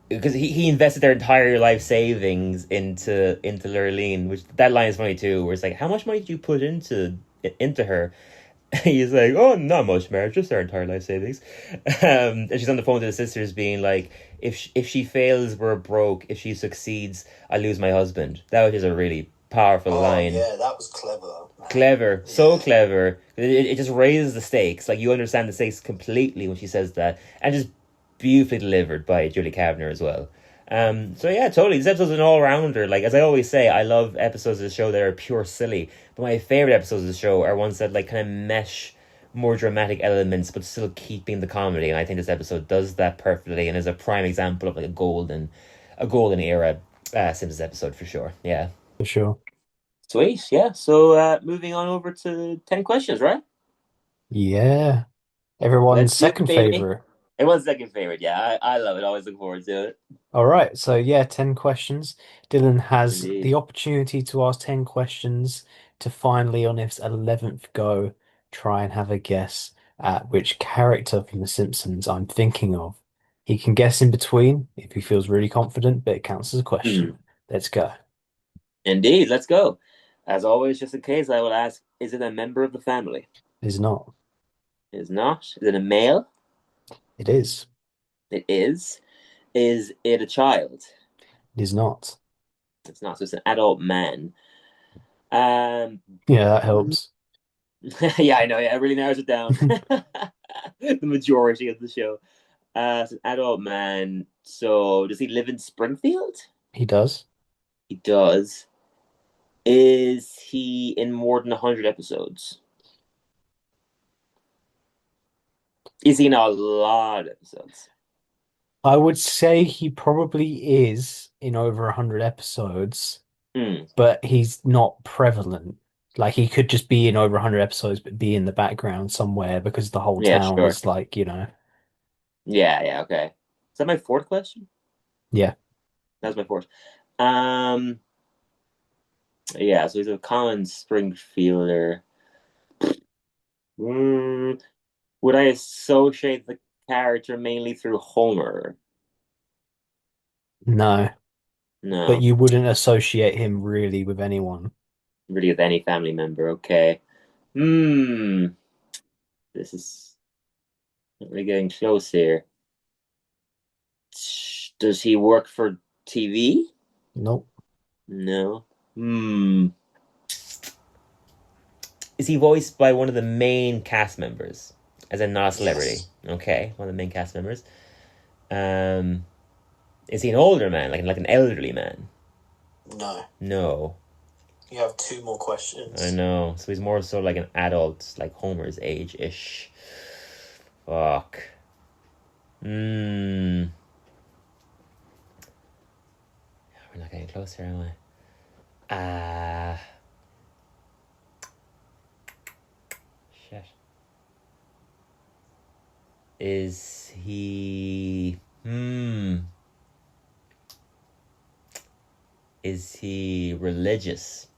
because he invested their entire life savings into Lurleen, which that line is funny too. Where it's like, "How much money did you put into her?" He's like, "Oh, not much, Marge, just our entire life savings." And she's on the phone to the sisters being like, if she fails, we're broke. If she succeeds, I lose my husband. That was just a really powerful line. Yeah, that was clever. Clever. So clever. It just raises the stakes. Like, you understand the stakes completely when she says that. And just beautifully delivered by Julie Kavner as well. So yeah, totally. This episode's an all-rounder. Like, as I always say, I love episodes of the show that are pure silly. But my favorite episodes of the show are ones that, like, kind of mesh more dramatic elements, but still keeping the comedy. And I think this episode does that perfectly, and is a prime example of like a golden era Simpsons episode for sure. Yeah, For sure. sweet. Yeah. So moving on over to 10 questions, right? Yeah. Everyone's Let's do it, second baby. favorite. Everyone's second favorite. Yeah, I love it. Always look forward to it. All right. So yeah, 10 questions. Dylan has Indeed. the opportunity to ask 10 questions to finally, on his 11th go, try and have a guess at which character from The Simpsons I'm thinking of. He can guess in between if he feels really confident, but it counts as a question. Let's go. Indeed. Let's go. As always, just in case, I will ask: is it a member of the family? It is not. It is not. Is it a male? It is. It is. Is it a child? It is not. It's not. So it's an adult man. Yeah, that helps. Yeah, I know. Yeah, it really narrows it down. The majority of the show. It's an adult man. So does he live in Springfield? He does. He does. Is he in more than 100 episodes? Is he in a lot of episodes? I would say he probably is in over 100 episodes, but he's not prevalent. Like, he could just be in over 100 episodes, but be in the background somewhere because the whole town is like, Yeah, okay. Is that my fourth question? Yeah. That's my fourth. Yeah, so he's a common Springfielder. Would I associate the character mainly through Homer? No. No. But you wouldn't associate him really with anyone. Really with any family member, okay. This is not really getting close here. Does he work for TV? Nope. No. Is he voiced by one of the main cast members? As in not a celebrity? Yes. Okay, one of the main cast members. Is he an older man, like an elderly man? No. No. You have 2 more questions. I know. So he's more so like an adult, like Homer's age-ish. Fuck. We're not getting close here, am I? Shit. Is he... Is he religious?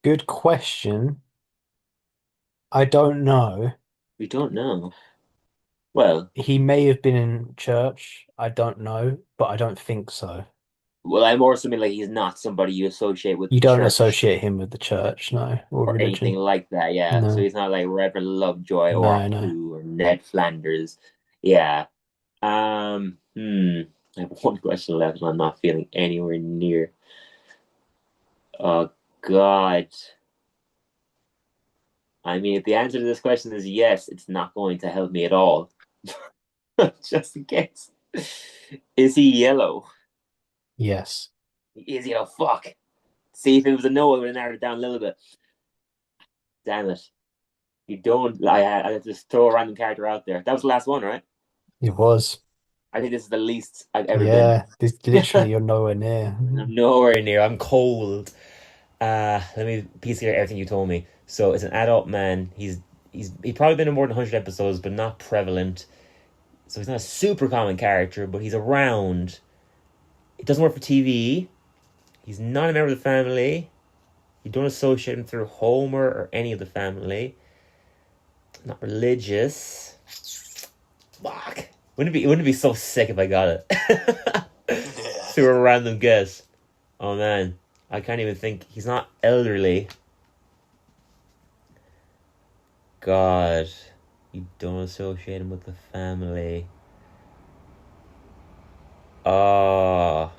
Good question. I don't know. We don't know. Well, He may have been in church. I don't know, but I don't think so. I'm more assuming like he's not somebody you associate with You the don't church associate him with the church, no, or or anything religion. like that. Yeah, so No, he's not like Reverend Lovejoy or no, no. Who or Ned Flanders. Yeah. I have one question left, and I'm not feeling anywhere near. Oh God. I mean, if the answer to this question is yes, it's not going to help me at all. Just in case. Is he yellow? Yes. Is he a fuck? See, if it was a no, I would have narrowed it down a little bit. Damn it. You don't. I just throw a random character out there. That was the last one, right? It was. I think this is the least I've ever Yeah, been. this literally you're nowhere near. I'm nowhere near. I'm cold. Let me piece together everything you told me. So it's an adult man. He's probably been in more than 100 episodes, but not prevalent. So he's not a super common character, but he's around. He doesn't work for TV. He's not a member of the family. You don't associate him through Homer or any of the family. Not religious. Fuck. Wouldn't it be so sick if I got it? Through a random guess. Oh man. I can't even think. He's not elderly. God. You don't associate him with the family. Oh.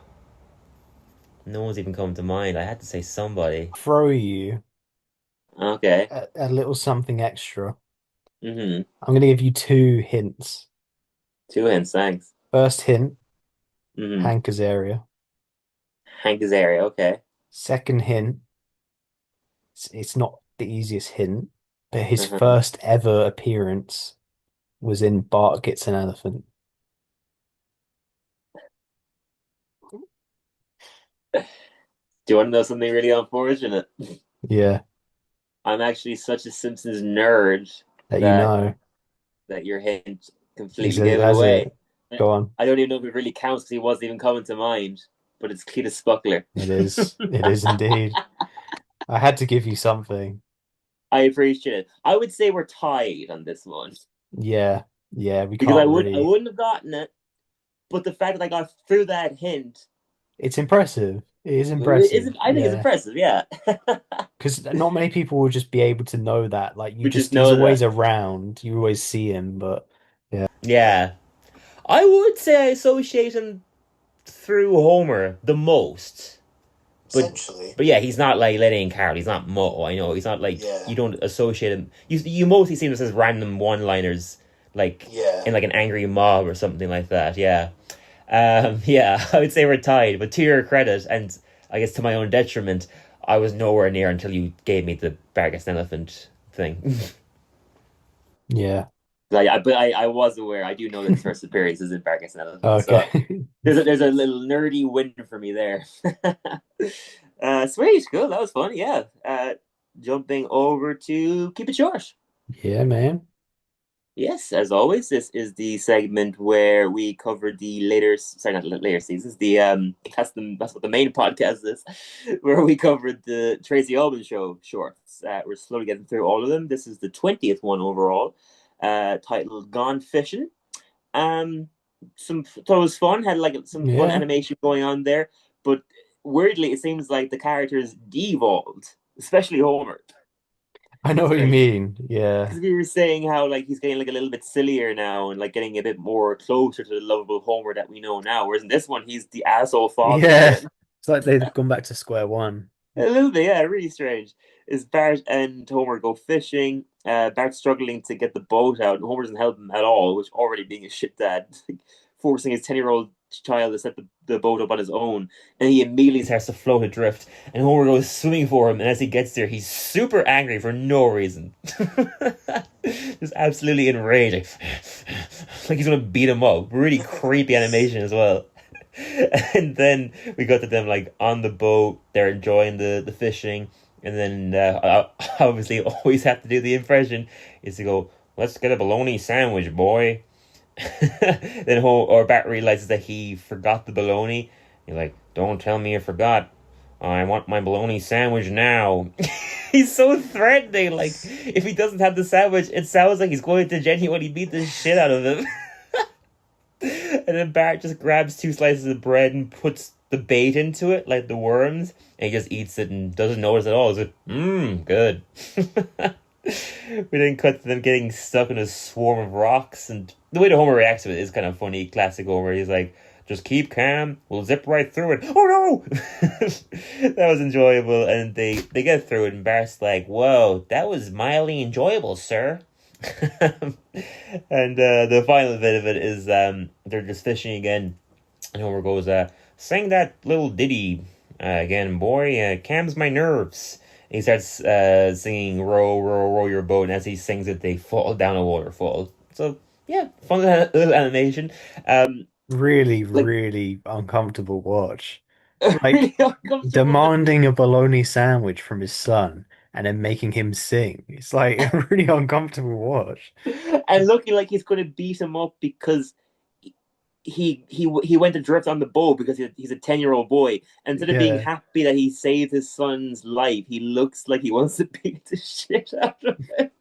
No one's even come to mind. I had to say somebody. Throw you Okay. a little something extra. Mm-hmm. I'm going to give you two hints. 2 hints, thanks. First hint, Mm-hmm. Hank Azaria. Hank Azaria, okay. Second hint, it's not the easiest hint, but his Uh-huh. first ever appearance was in Bart Gets an Elephant. Do you want to know something really unfortunate? Yeah, I'm actually such a Simpsons nerd that you that know. your hint He completely says, gave it has away. it? Go on. I don't even know if it really counts because he wasn't even coming to mind, but it's Cletus Spuckler. It is. It is indeed. I had to give you something. I appreciate it. I would say we're tied on this one Yeah, yeah, we because can't I really. wouldn't have gotten it, but the fact that I got through that hint It's impressive. It is impressive. I think it's Yeah, impressive. Yeah, because not many people will just be able to know that. Like you we just he's know always that. around. You always see him, but yeah. Yeah, I would say I associate him through Homer the most. Essentially. But yeah, he's not like Lenny and Carl. He's not Mo. I know he's not like you don't associate him. You mostly see him as random one-liners, like in like an angry mob or something like that. Yeah, yeah. I would say we're tied. But to your credit, and I guess to my own detriment, I was nowhere near until you gave me the Bargus Elephant thing. Yeah. But I was aware. I do know that his first appearance is in Bargus Elephant. Okay. So there's a little nerdy win for me there. Sweet, cool. That was fun. Yeah. Jumping over to Keep It Short. Yeah, man. Yes, as always, this is the segment where we cover the not later seasons. That's what the main podcast is, where we covered the Tracy Ullman show shorts. We're slowly getting through all of them. This is the 20th one overall, titled "Gone Fishing." Thought it was fun. Had like some fun animation going on there, but weirdly, it seems like the characters devolved, especially Homer. I know what you mean. Yeah. Because we were saying how like he's getting like a little bit sillier now and like getting a bit more closer to the lovable Homer that we know now. Whereas in this one, he's the asshole father. Yeah. It's like they've gone back to square one. A little bit, yeah, really strange. Is Bart and Homer go fishing? Bart's struggling to get the boat out, and Homer doesn't help him at all, which already being a shit dad, forcing his 10-year-old child to set the boat up on his own, and he immediately starts to float adrift, and Homer goes swimming for him, and as he gets there, he's super angry for no reason. Just absolutely enraged. Like he's going to beat him up. Really creepy animation as well. And then we got to them like on the boat, they're enjoying the fishing, and then obviously always have to do the impression is to go, let's get a bologna sandwich, boy. Then Bart realizes that he forgot the bologna. He's like, don't tell me you forgot. I want my bologna sandwich now. He's so threatening. Like, if he doesn't have the sandwich, it sounds like he's going to genuinely beat the shit out of him. And then Bart just grabs 2 slices of bread and puts the bait into it, like the worms, and he just eats it and doesn't notice at all. He's like, good. We then cut to them getting stuck in a swarm of rocks, and the way that Homer reacts to it is kind of funny, classic Homer. He's like, just keep calm, we'll zip right through it. Oh no! That was enjoyable, and they get through it, and Bart's like, whoa, that was mildly enjoyable, sir. And the final bit of it is they're just fishing again, and Homer goes, sing that little ditty again, boy, calms my nerves. And he starts singing row, row, row your boat, and as he sings it, they fall down a waterfall. So, yeah, fun little animation. Really uncomfortable watch. Like, Really uncomfortable. demanding a bologna sandwich from his son and then making him sing. It's like a really uncomfortable watch. And looking like he's going to beat him up because he went adrift on the boat because he's a 10-year-old boy. And instead of being happy that he saved his son's life, he looks like he wants to beat the shit out of him.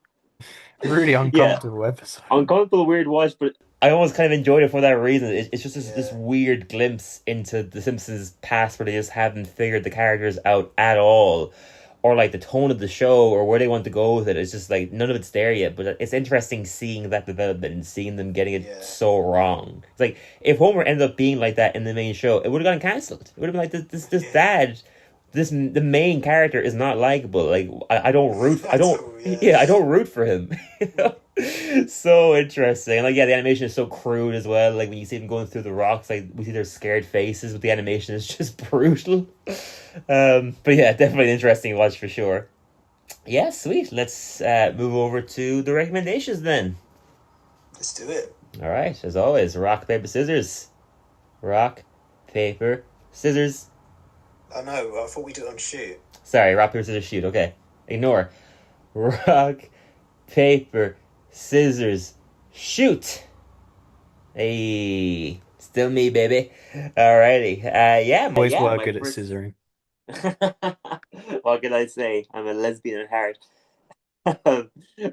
Really uncomfortable episode. Uncomfortable, weird watch, but I almost kind of enjoyed it for that reason. It's just this weird glimpse into the Simpsons past where they just haven't figured the characters out at all, or like the tone of the show, or where they want to go with it. It's just like none of it's there yet, but it's interesting seeing that development and seeing them getting it so wrong. It's like if Homer ended up being like that in the main show, it would have gotten cancelled. It would have been like this dad. The main character is not likable. Like I don't root for him. You know? So interesting. And like the animation is so crude as well. Like when you see them going through the rocks, like we see their scared faces, but the animation is just brutal. But yeah, definitely an interesting watch for sure. Yeah, sweet. Let's move over to the recommendations then. Let's do it. All right, as always, rock, paper, scissors. Rock, paper, scissors. Oh no, I thought we did it on shoot. Sorry, rock, paper, scissors, shoot. Okay, ignore. Rock, paper, scissors, shoot. Hey, still me, baby. Alrighty. Always were good at scissoring. What can I say? I'm a lesbian at heart.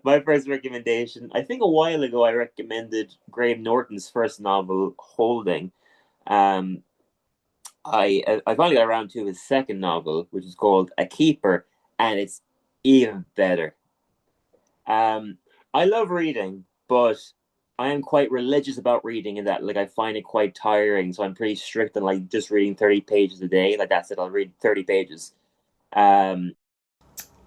My first recommendation, I think a while ago I recommended Graham Norton's first novel, Holding. I finally got around to his second novel, which is called A Keeper, and it's even better. I love reading, but I am quite religious about reading in that, like, I find it quite tiring, so I'm pretty strict on, like, just reading 30 pages a day. Like, that's it, I'll read 30 pages. Like,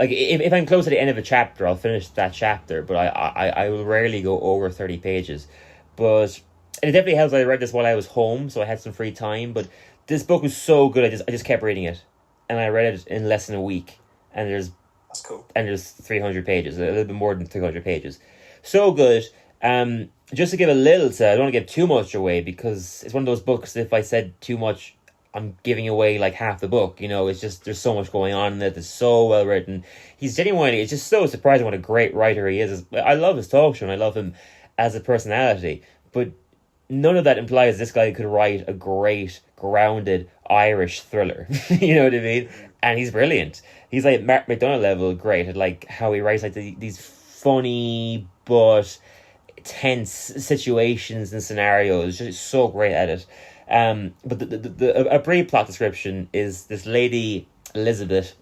if I'm close to the end of a chapter, I'll finish that chapter, but I will rarely go over 30 pages. But it definitely helps that I read this while I was home, so I had some free time, but this book was so good, I just kept reading it. And I read it in less than a week. And that's cool. And there's 300 pages, a little bit more than 300 pages. So good. Just to give a little, I don't want to give too much away, because it's one of those books, if I said too much, I'm giving away like half the book. You know, it's just, there's so much going on in it. It's so well written. He's genuinely, it's just so surprising what a great writer he is. I love his talk show and I love him as a personality, but none of that implies this guy could write a great, grounded Irish thriller. You know what I mean? And he's brilliant. He's like Mark McDonagh level great at like how he writes like these funny but tense situations and scenarios. Just so great at it. But a brief plot description is this lady Elizabeth.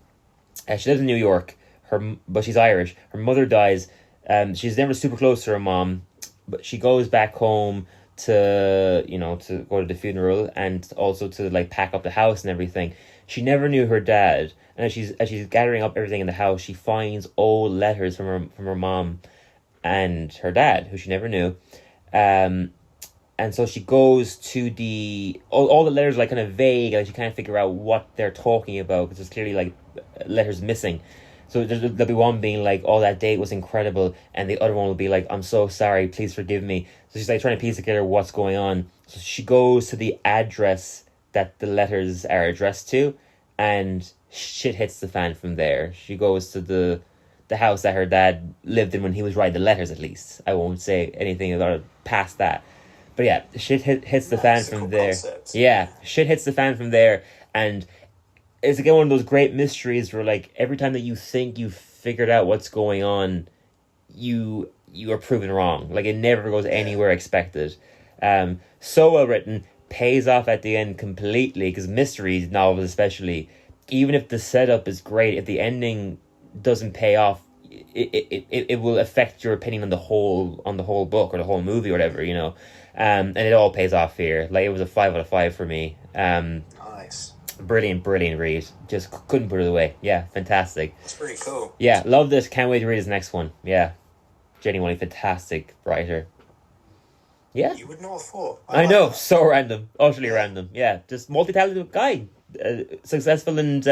She lives in New York. But she's Irish. Her mother dies. She's never super close to her mom, but she goes back home to go to the funeral and also to like pack up the house and everything. She never knew her dad, and as she's gathering up everything in the house, she finds old letters from her mom and her dad, who she never knew. And so she goes to all the letters are like kind of vague, and she can't figure out what they're talking about because there's clearly like letters missing. So there'll be one being like, "Oh, that date was incredible," and the other one will be like, "I'm so sorry, please forgive me." So she's like trying to piece together what's going on. So she goes to the address that the letters are addressed to, and shit hits the fan from there. She goes to the house that her dad lived in when he was writing the letters, at least. I won't say anything about it past that. But yeah, shit hits the fan from there. Concept. Yeah, shit hits the fan from there, and it's again one of those great mysteries where like every time that you think you've figured out what's going on, you are proven wrong. Like it never goes anywhere expected. So well written, pays off at the end completely, because mystery novels especially, even if the setup is great, if the ending doesn't pay off, it will affect your opinion on the whole book or the whole movie or whatever, you know. And it all pays off here. Like it was a 5 out of 5 for me. Nice. Brilliant read. Just couldn't put it away. Yeah, fantastic. That's pretty cool. Yeah, love this. Can't wait to read his next one. Yeah, genuinely fantastic writer. Yeah, You would not have thought. I like know, that. so random, utterly random. Yeah, just multi-talented guy, successful and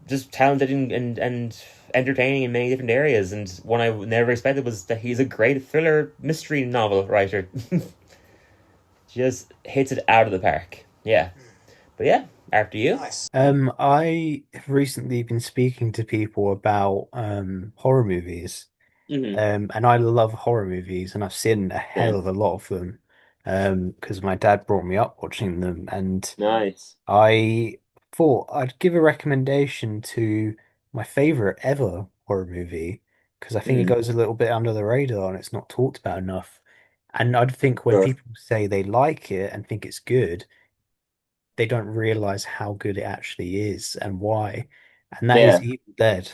just talented and entertaining in many different areas. And one I never expected was that he's a great thriller mystery novel writer. Just hits it out of the park. Yeah, but yeah, after you. Nice. I have recently been speaking to people about horror movies. And I love horror movies, and I've seen a hell of a lot of them. Because my dad brought me up watching them, and Nice. I thought I'd give a recommendation to my favorite ever horror movie, because I think it goes a little bit under the radar and it's not talked about enough. And I'd think when Sure. people say they like it and think it's good, they don't realize how good it actually is and why. And that is Yeah. Evil Dead.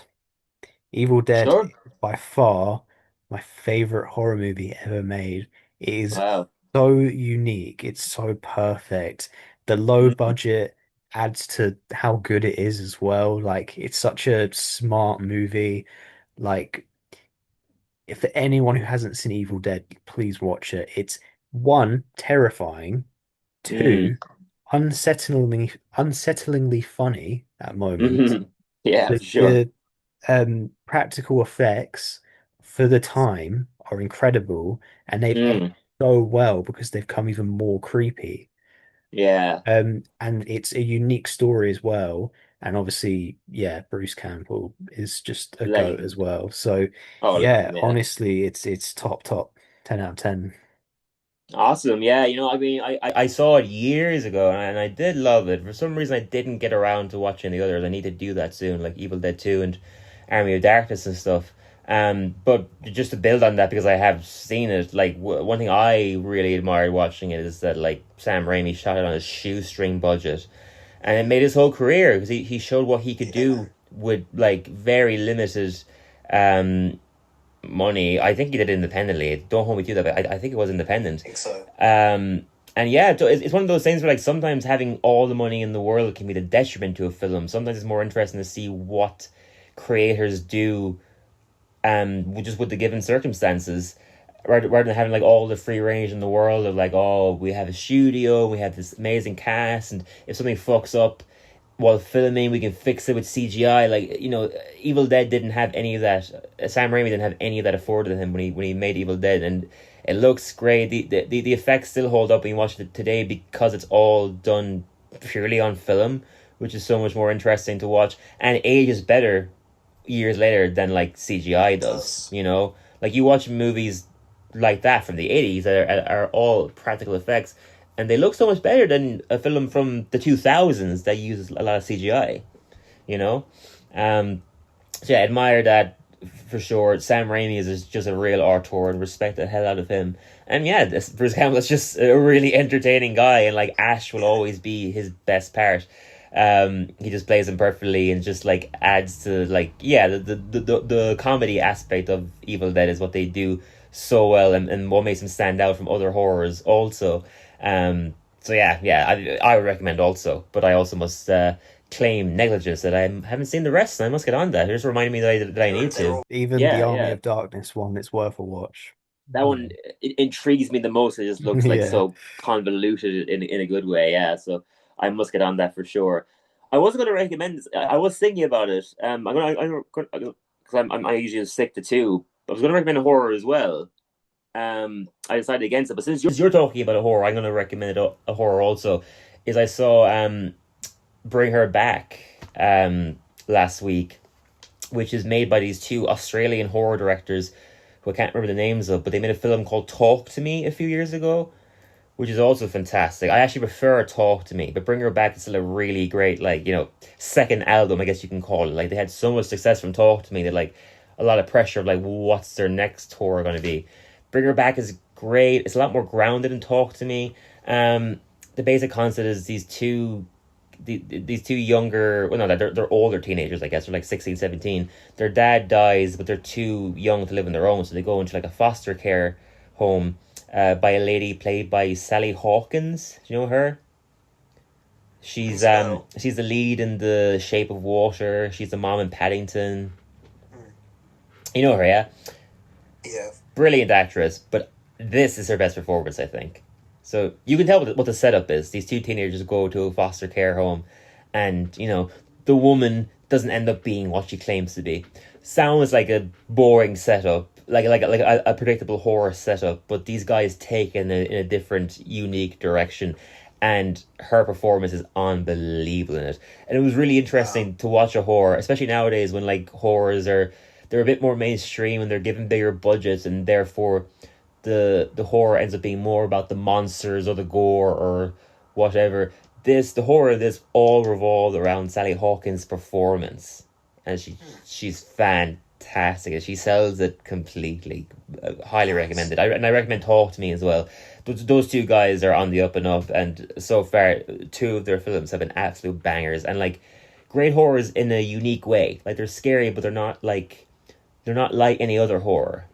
Evil Dead Sure. is by far my favorite horror movie ever made. It is Wow. so unique. It's so perfect. The low budget adds to how good it is as well. Like, it's such a smart movie. Like, if for anyone who hasn't seen Evil Dead, please watch it. It's one, terrifying, two, unsettlingly funny at moments. Yeah, The, for sure. practical effects for the time are incredible, and they've aged Mm. so well because they've come even more creepy. Yeah. And it's a unique story as well. And obviously, yeah, Bruce Campbell is just a goat as Legend. well. So Oh, yeah, legend, yeah. honestly, it's top 10 out of 10. Awesome. Yeah, I mean, I saw it years ago and I did love it. For some reason, I didn't get around to watching the others. I need to do that soon, like Evil Dead 2 and Army of Darkness and stuff. But just to build on that, because I have seen it, like one thing I really admired watching it is that like Sam Raimi shot it on a shoestring budget, and it made his whole career because he showed what he could do with like very limited money. I think he did it independently. Don't hold me to that, but I think it was independent. I think so. And yeah, so it's one of those things where like sometimes having all the money in the world can be the detriment to a film. Sometimes it's more interesting to see what creators do just with the given circumstances, rather than having like all the free range in the world of like, oh, we have a studio, we have this amazing cast, and if something fucks up while filming, we can fix it with CGI. Like, Evil Dead didn't have any of that. Sam Raimi didn't have any of that afforded to him when he made Evil Dead, and it looks great. The effects still hold up when you watch it today because it's all done purely on film, which is so much more interesting to watch, and it ages better years later than like CGI does. Like you watch movies like that from the 80s that are all practical effects, and they look so much better than a film from the 2000s that uses a lot of CGI. So yeah, I admire that for sure. Sam Raimi is just a real auteur, and respect the hell out of him. And yeah, Bruce Campbell is just a really entertaining guy, and like Ash will always be his best part. He just plays him perfectly and just like adds to like, yeah, the comedy aspect of Evil Dead is what they do so well, and what makes him stand out from other horrors also. So yeah, I would recommend also, but I also must claim negligence that I haven't seen the rest, and I must get on that. It just reminded me that I need to. Even Yeah, the Army yeah. of Darkness one, it's worth a watch. That one it intrigues me the most. It just looks like Yeah. so convoluted in a good way. Yeah, so I must get on that for sure. I wasn't going to recommend this. I was thinking about it. I'm gonna because I usually stick to two. I was going to recommend a horror as well. I decided against it, but since you're talking about a horror, I'm going to recommend a horror also. Is I saw Bring Her Back last week, which is made by these two Australian horror directors who I can't remember the names of, but they made a film called Talk to Me a few years ago, which is also fantastic. I actually prefer Talk to Me, but Bring Her Back is still a really great, like, second album, I guess you can call it. Like, they had so much success from Talk to Me that, like, a lot of pressure of, like, what's their next tour going to be. Bring Her Back is great. It's a lot more grounded in Talk to Me. The basic concept is these two younger, well, no, they're older teenagers, I guess. They're like 16, 17. Their dad dies, but they're too young to live on their own, so they go into, like, a foster care home by a lady played by Sally Hawkins. Do you know her? She's the lead in The Shape of Water. She's the mom in Paddington. You know her, yeah? Yeah. Brilliant actress, but this is her best performance, I think. So you can tell what the setup is. These two teenagers go to a foster care home, and, the woman doesn't end up being what she claims to be. Sounds like a boring setup, like a predictable horror setup, but these guys take it in a different, unique direction, and her performance is unbelievable in it. And it was really interesting to watch a horror, especially nowadays when, like, horrors they're a bit more mainstream and they're given bigger budgets, and therefore the horror ends up being more about the monsters or the gore or whatever. The horror of this all revolved around Sally Hawkins' performance, and she's fantastic, and she sells it completely. Highly recommended. I recommend Talk to Me as well. Those two guys are on the up and up, and so far 2 of their films have been absolute bangers, and, like, great horrors in a unique way. Like, they're scary, but they're not like any other horror,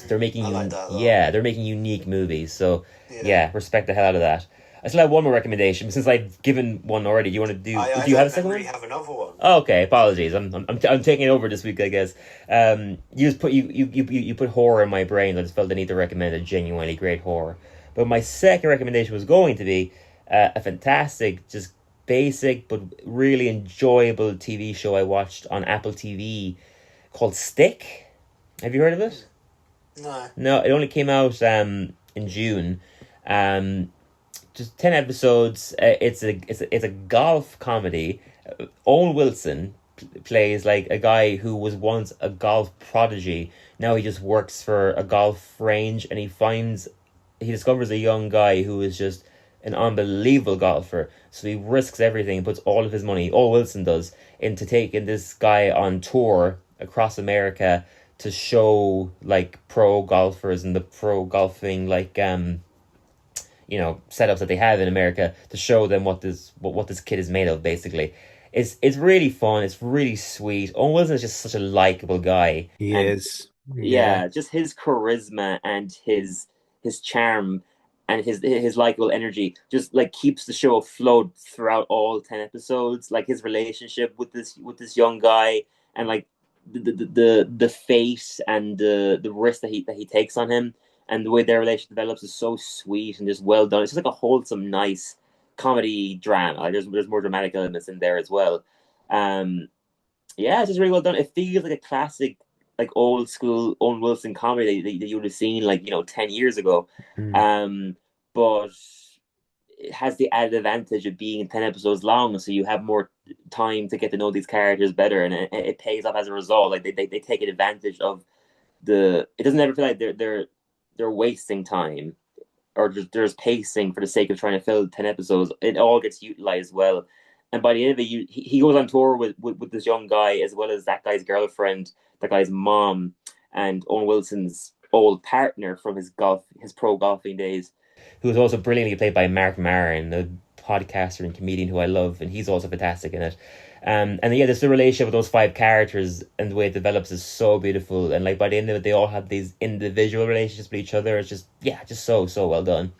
They're making they're making unique movies. So respect the hell out of that. I still have one more recommendation, but since I've given one already, do you want to do? Do you have a second one? I have another one. Oh, okay, apologies. I'm taking it over this week, I guess. You just put horror in my brain. I just felt the need to recommend a genuinely great horror. But my second recommendation was going to be a fantastic, just basic but really enjoyable TV show I watched on Apple TV called Stick. Have you heard of it? No, it only came out in June. Just 10 episodes. It's a golf comedy. Owen Wilson plays, like, a guy who was once a golf prodigy. Now he just works for a golf range, and he discovers a young guy who is just an unbelievable golfer. So he risks everything, puts all of his money, Owen Wilson does, into taking this guy on tour across America to show, like, pro golfers and the pro golfing, like, setups that they have in America, to show them what this kid is made of, basically. It's really fun. It's really sweet. Owen Wilson is just such a likable guy. He is. Yeah, just his charisma and his charm and his likable energy just, like, keeps the show afloat throughout all 10 episodes. Like, his relationship with this young guy, and, like, the fate and the risk that he takes on him, and the way their relationship develops is so sweet and just well done. It's just like a wholesome, nice comedy drama. Like, there's more dramatic elements in there as well. It's just really well done. It feels like a classic, like, old school Owen Wilson comedy that you would have seen, like, 10 years ago. But it has the added advantage of being 10 episodes long, so you have more time to get to know these characters better, and it pays off as a result. Like, they take advantage of it doesn't ever feel like they're wasting time, or there's pacing for the sake of trying to fill 10 episodes. It all gets utilized well, and by the end of it, he goes on tour with this young guy, as well as that guy's girlfriend, that guy's mom, and Owen Wilson's old partner from his pro golfing days, who is also brilliantly played by Mark Maron, the podcaster and comedian who I love, and he's also fantastic in it. There's the relationship with those 5 characters, and the way it develops is so beautiful. And, like, by the end of it, they all have these individual relationships with each other. It's just so well done.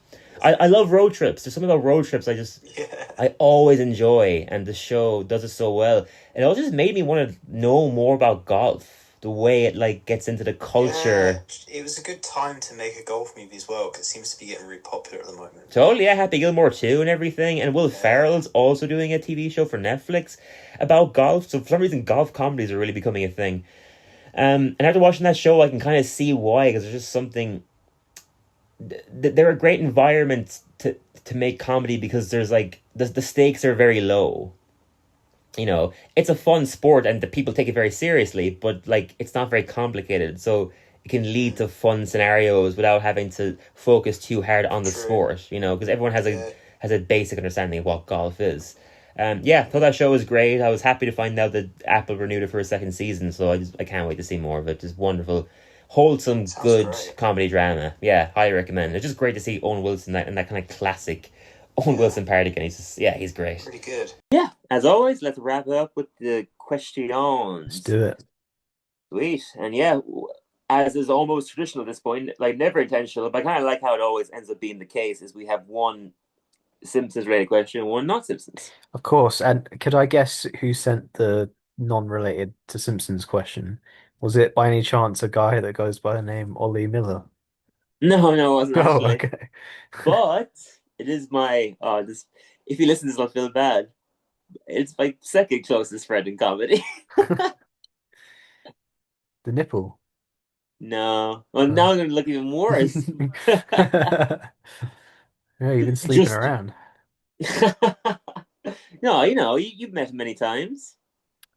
I love road trips. There's something about road trips I always enjoy, and the show does it so well. And it also just made me want to know more about golf. The way it, like, gets into the culture. Yeah, it was a good time to make a golf movie as well, because it seems to be getting really popular at the moment. Totally, yeah. Happy Gilmore too and everything. And Will Ferrell's also doing a TV show for Netflix about golf. So for some reason, golf comedies are really becoming a thing. And after watching that show, I can kind of see why, because there's just something... They're a great environment to make comedy, because there's, like... The stakes are very low. It's a fun sport, and the people take it very seriously, but, like, it's not very complicated. So it can lead to fun scenarios without having to focus too hard on the True. sport, because everyone has Yeah. a basic understanding of what golf is. Yeah, thought that show was great. I was happy to find out that Apple renewed it for a second season, so I can't wait to see more of it. Just wonderful, wholesome, Sounds good great. comedy drama. Yeah, highly recommend. It's just great to see Owen Wilson in that kind of classic Owen Wilson part again. He's great. Pretty good. Yeah, as always, let's wrap it up with the questions. Let's do it. Sweet. And yeah, as is almost traditional at this point, like never intentional, but I kind of like how it always ends up being the case, is we have one Simpsons related question, one not Simpsons. Of course. And could I guess who sent the non-related to Simpsons question? Was it by any chance a guy that goes by the name Ollie Miller? No, it wasn't Oh, actually. okay. But it is my this. If you listen to this, I'll feel bad. It's my second closest friend in comedy. The nipple. No, well now I'm gonna look even worse. Yeah, you've been sleeping Just- around. No, you've met him many times.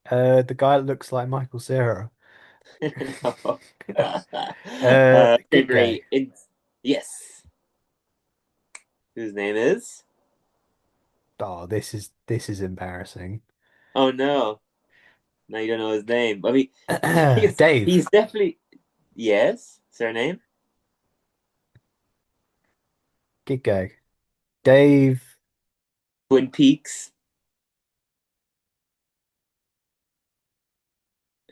The guy that looks like Michael Cera. No. Good guy. Yes. Whose name is? Oh, this is embarrassing. Oh no. Now you don't know his name. I mean, Dave. he's definitely yes. Surname? Good guy. Dave. Twin Peaks.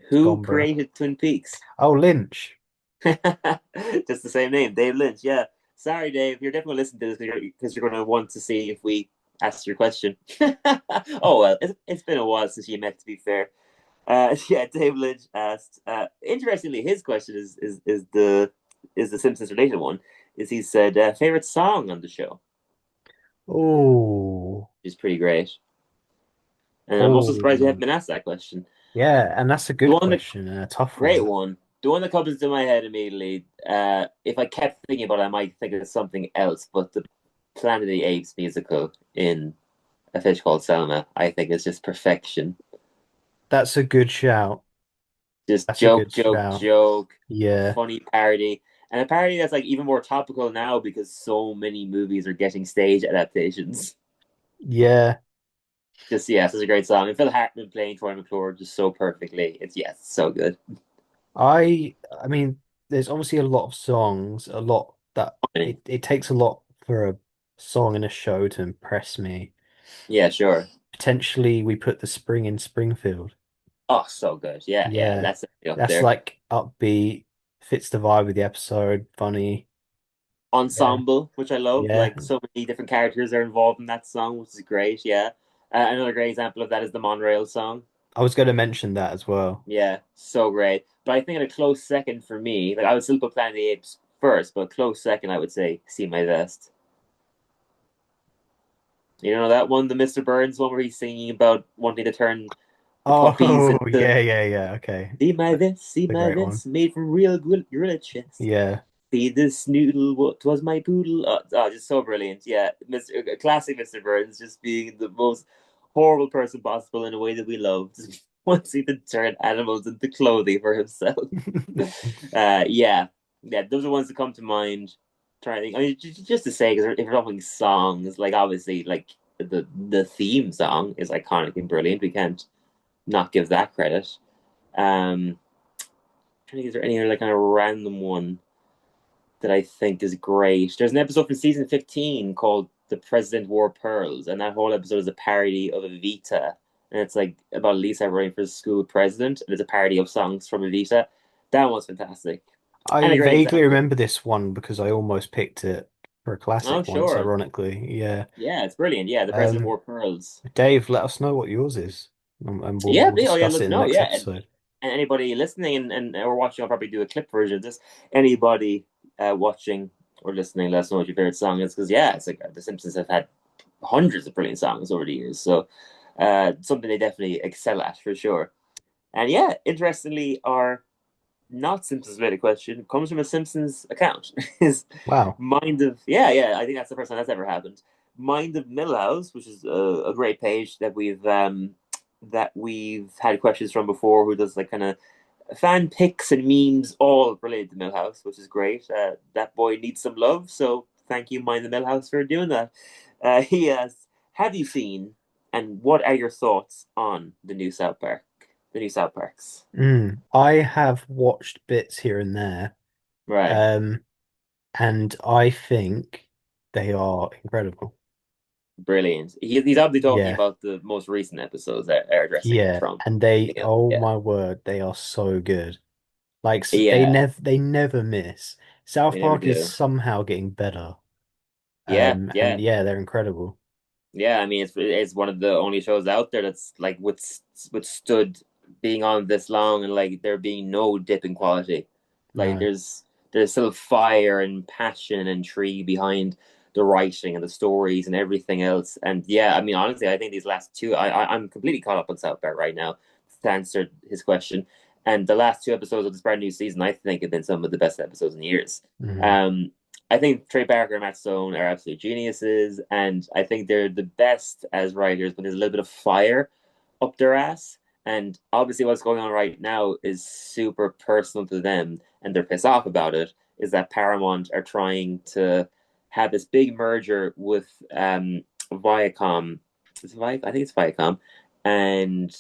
Who Gone, bro. created Twin Peaks? Oh, Lynch. Just the same name, Dave Lynch. Yeah. Sorry, Dave. You're definitely listening to this because you're going to want to see if we asked your question. Oh well, it's been a while since you met. To be fair, yeah. Dave Lynch asked. Interestingly, his question is the Simpsons related one. He said favorite song on the show? Oh. Which is pretty great. And I'm also surprised you haven't been asked that question. Yeah, and that's a good question and a tough Great one. one. The one that comes to my head immediately, if I kept thinking about it, I might think of something else, but the Planet of the Apes musical in A Fish Called Selma, I think is just perfection. That's a good shout. Just That's a joke, good joke, shout. joke. Yeah. Funny parody. And a parody that's like even more topical now because so many movies are getting stage adaptations. Yeah. Just, yeah, it's a great song. And Phil Hartman playing Troy McClure just so perfectly. It's so good. I mean, there's obviously a lot of songs, a lot that it takes a lot for a song in a show to impress me. Yeah, sure. Potentially, we put The Spring in Springfield. Oh, so good. Yeah, that's up That's there. like upbeat, fits the vibe of the episode, funny. Ensemble, which I love. Yeah. Like so many different characters are involved in that song, which is great. Yeah. Another great example of that is the Monorail song. I was going to mention that as well. Yeah, so great. But I think in a close second for me, like I would still put Planet of the Apes first, but close second, I would say See My Vest. You know that one, the Mr. Burns one, where he's singing about wanting to turn puppies into... yeah. Okay. See my vest, see The my great vest, made from real gorilla chest. Yeah. See this noodle, what was my poodle? Oh, just so brilliant. Yeah, classic Mr. Burns, just being the most horrible person possible in a way that we love. Just wanting to turn animals into clothing for himself. Yeah, those are ones that come to mind. Trying to think. I mean, just to say, because if we're talking songs, like obviously, like the theme song is iconic and brilliant. We can't not give that credit. I think is there any other like kind of random one that I think is great? There's an episode from season 15 called "The President Wore Pearls," and that whole episode is a parody of Evita, and it's like about Lisa running for school president, and it's a parody of songs from Evita. That one's fantastic. I vaguely remember this one because I almost picked it for a classic once, ironically. Yeah. Yeah, it's brilliant. Yeah, The President Wore Pearls. Dave, let us know what yours is. And we'll let discuss it us in know. the next episode. And anybody listening and or watching, I'll probably do a clip version of this. Anybody watching or listening, let us know what your favorite song is. Because, it's like The Simpsons have had hundreds of brilliant songs over the years. So, something they definitely excel at for sure. And interestingly, our not Simpsons related question comes from a Simpsons account. Wow. Mind of I think that's the first time that's ever happened. Mind of Millhouse, which is a great page that we've had questions from before, who does like kind of fan pics and memes all related to Millhouse, which is great. That boy needs some love, so thank you, Mind the Millhouse, for doing that. He asks, have you seen and what are your thoughts on the new South Park? The new South Parks. I have watched bits here and there, Right. and I think they are incredible. Brilliant. He's obviously talking Yeah, about the most recent episodes that are addressing yeah, Trump. and they, Yeah. oh Yeah. my word, they are so good. Like Yeah. they never miss. South They never Park is do. somehow getting better. Yeah. And Yeah. yeah, they're incredible. Yeah, I mean it's one of the only shows out there that's like withstood being on this long and like there being no dip in quality. Like No. there's still fire and passion and intrigue behind the writing and the stories and everything else. And yeah, I mean honestly, I think these last two, I'm completely caught up on South Park right now to answer his question. And the last two episodes of this brand new season, I think, have been some of the best episodes in years. Mhm. I think Trey Parker and Matt Stone are absolute geniuses, and I think they're the best as writers when there's a little bit of fire up their ass. And obviously, what's going on right now is super personal to them, and they're pissed off about it. Is that Paramount are trying to have this big merger with Viacom? I think it's Viacom, and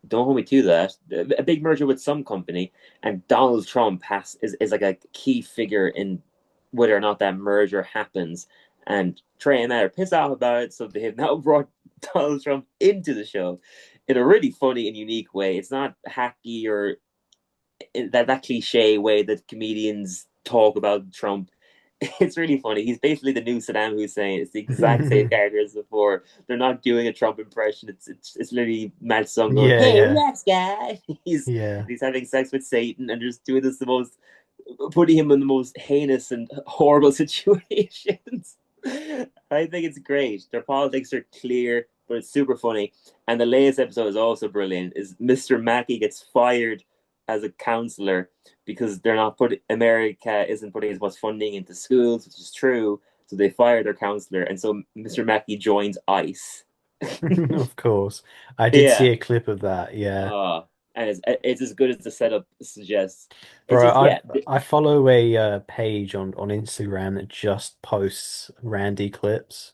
don't hold me to that. A big merger with some company, and Donald Trump is like a key figure in whether or not that merger happens. And Trey and Matt are pissed off about it, so they have now brought Donald Trump into the show in a really funny and unique way. It's not hacky or in that cliche way that comedians talk about Trump. It's really funny. He's basically the new Saddam Hussein. It's the exact same character as before. They're not doing a Trump impression. It's literally Matt Stone going, Yeah, "Hey, yeah, relax, guy." yeah. He's having sex with Satan and just doing this the most, putting him in the most heinous and horrible situations. I think it's great. Their politics are clear, but it's super funny. And the latest episode is also brilliant. Is Mr. Mackey gets fired as a counselor because they're not putting America isn't putting as much funding into schools, which is true. So they fire their counselor, and so Mr. Mackey joins ICE. Of course. I did see Yeah. a clip of that, yeah. And it's as good as the setup suggests. It's Bro, just yeah. I follow a page on Instagram that just posts Randy clips.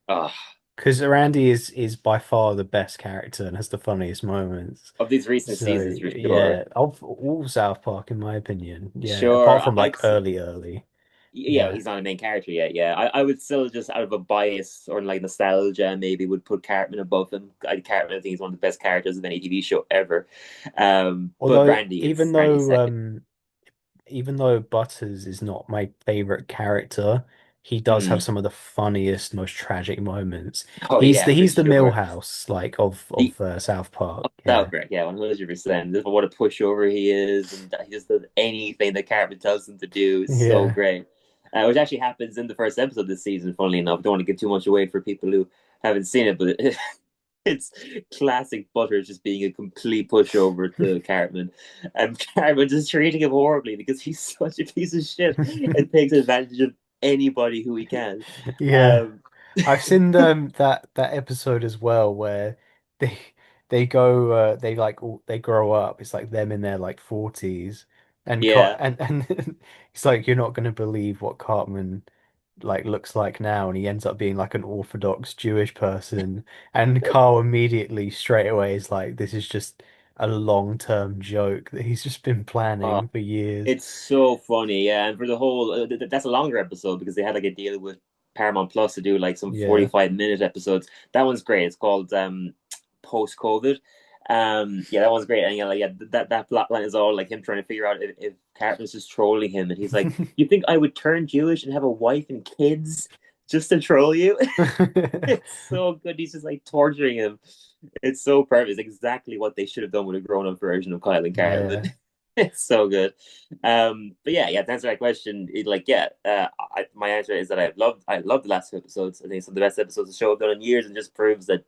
Uh, Because Randy is by far the best character and has the funniest moments. of these recent So seasons for sure. yeah, of all South Park in my opinion. Yeah, Sure, apart from I'd like early. yeah, Yeah. he's not a main character yet. Yeah, I would still just out of a bias or like nostalgia maybe would put Cartman above him. Cartman I think he's one of the best characters of any TV show ever. But Although Randy's second. even though Butters is not my favorite character, he does have Mm. some of the funniest, most tragic moments. Oh yeah, for He's the sure. Millhouse like of He South Park. South Yeah. Park, yeah, 100%. What a pushover he is, and he just does anything that Cartman tells him to do. Is so Yeah. great. Which actually happens in the first episode this season. Funnily enough, don't want to give too much away for people who haven't seen it, but it's classic Butters just being a complete pushover to Cartman, and Cartman just treating him horribly because he's such a piece of shit and takes advantage of anybody who he can. Yeah. Um, I've seen that episode as well where they they go they like they grow up. It's like them in their like 40s and yeah. and it's like you're not going to believe what Cartman like looks like now, and he ends up being like an Orthodox Jewish person, and Carl immediately straight away is like this is just a long-term joke that he's just been Uh, planning for years. It's so funny, yeah. And for the whole, that's a longer episode because they had like a deal with Paramount Plus to do like some Yeah. 45-minute episodes. That one's great. It's called Post COVID. Yeah, that one's great. And yeah, like yeah, that plot line is all like him trying to figure out if Cartman's just trolling him, and he's like, "You think I would turn Jewish and have a wife and kids just to troll you?" It's so good. He's just like torturing him. It's so perfect. It's exactly what they should have done with a grown-up version of Kyle and Cartman. Yeah. It's so good. But yeah, to answer that question, my answer is that I loved the last two episodes. I think some of the best episodes the show have done in years, and just proves that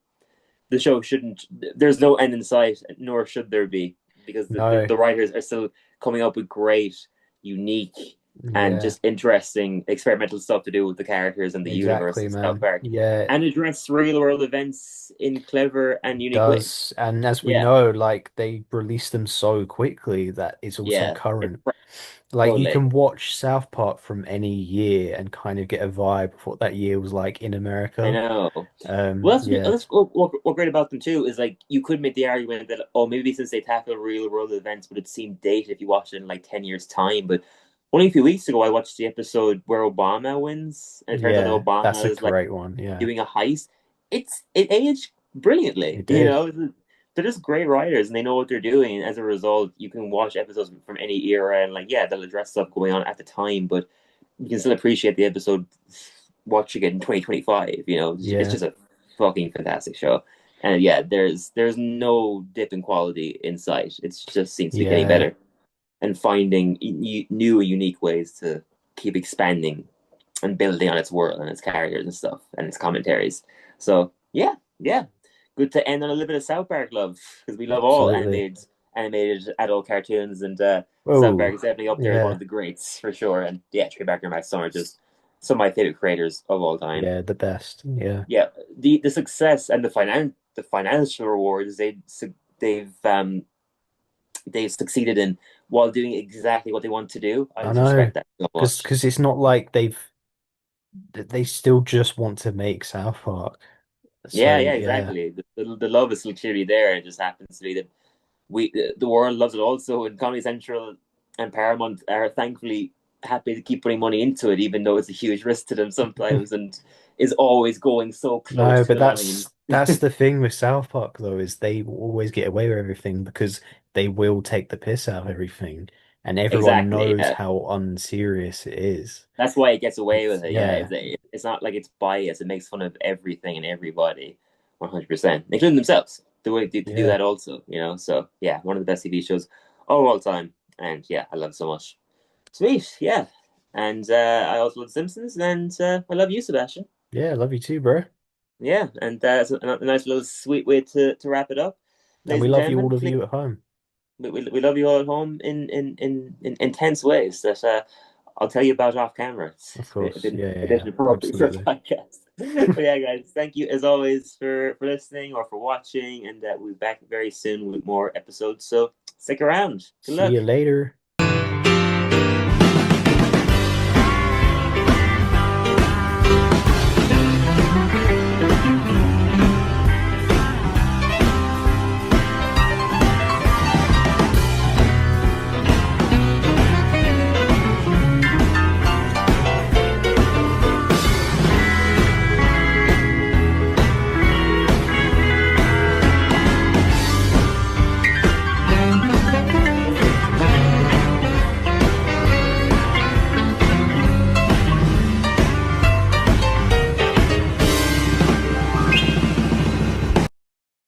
the show shouldn't. There's no end in sight, nor should there be, because No. the writers are still coming up with great, unique, and Yeah, just interesting experimental stuff to do with the characters and the universe exactly, of South man. Park, Yeah, and address real world events in clever and unique ways. does. And as we Yeah, know, like they release them so quickly that it's also yeah, it's current. Like you totally. can watch South Park from any year and kind of get a vibe of what that year was like in I America. know. Well, Yeah, that's what great about them too is like you could make the argument that oh maybe since they tackle real world events would it seem dated if you watch it in like 10 years time, but only a few weeks ago I watched the episode where Obama wins and it turns out that yeah, that's Obama a is like great one. Yeah, doing a heist. It aged brilliantly, it did. they're just great writers and they know what they're doing. And as a result, you can watch episodes from any era and like yeah they'll address stuff going on at the time, but you can still appreciate the episode watching it in 2025. It's Yeah, just a fucking fantastic show. And yeah, there's no dip in quality in sight. It just seems to be getting yeah, better and finding new and unique ways to keep expanding and building on its world and its characters and stuff and its commentaries. So yeah, yeah, good to end on a little bit of South Park love because we love all absolutely. animated adult cartoons, and South Park Oh, is definitely up there as one yeah, of the greats for sure. And yeah, Trey Parker and Max Summer are just some of my favorite creators of all time. yeah, the best. Yeah. Yeah, the success and the financial rewards they've they've succeeded in while doing exactly what they want to do. I I just know, respect that so because much. it's not like they still just want to make South Park. So Yeah, yeah, yeah, exactly. The love is still clearly there. It just happens to be that the world loves it also, and Comedy Central and Paramount are thankfully happy to keep putting money into it, even though it's a huge risk to them sometimes, and is always going so close no, to but the line. that's the thing with South Park though, is they will always get away with everything because they will take the piss out of everything, and everyone Exactly. knows Yeah. how unserious it is. That's why it gets away It's with it. Yeah, yeah, it's not like it's biased. It makes fun of everything and everybody, 100%, including themselves. The way to do yeah, that also. So yeah, one of the best TV shows of all time, and yeah, I love it so much. Sweet, yeah, and I also love The Simpsons, and I love you, Sebastian. yeah. Love you too, bro. Yeah, and it's a nice little sweet way to wrap it up, And ladies we and love you, gentlemen. all of Please, you at home. we love you all at home in intense ways that I'll tell you about off camera. It's Of a course. bit, Yeah, a yeah, bit yeah. inappropriate for a Absolutely. podcast. But yeah, guys, thank you as always for listening or for watching, and we'll be back very soon with more episodes. So stick around. Good See luck. you later.